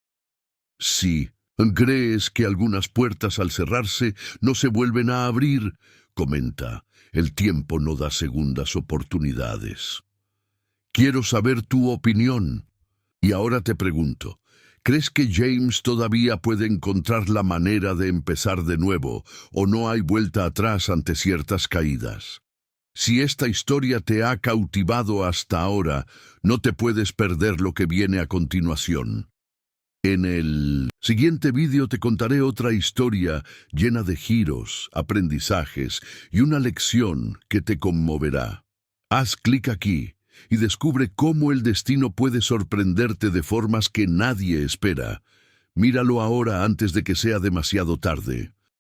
Si crees que algunas puertas al cerrarse no se vuelven a abrir, comenta. El tiempo no da segundas oportunidades. Quiero saber tu opinión. Y ahora te pregunto, ¿crees que James todavía puede encontrar la manera de empezar de nuevo o no hay vuelta atrás ante ciertas caídas? Si esta historia te ha cautivado hasta ahora, no te puedes perder lo que viene a continuación. En el siguiente vídeo te contaré otra historia llena de giros, aprendizajes y una lección que te conmoverá. Haz clic aquí y descubre cómo el destino puede sorprenderte de formas que nadie espera. Míralo ahora antes de que sea demasiado tarde.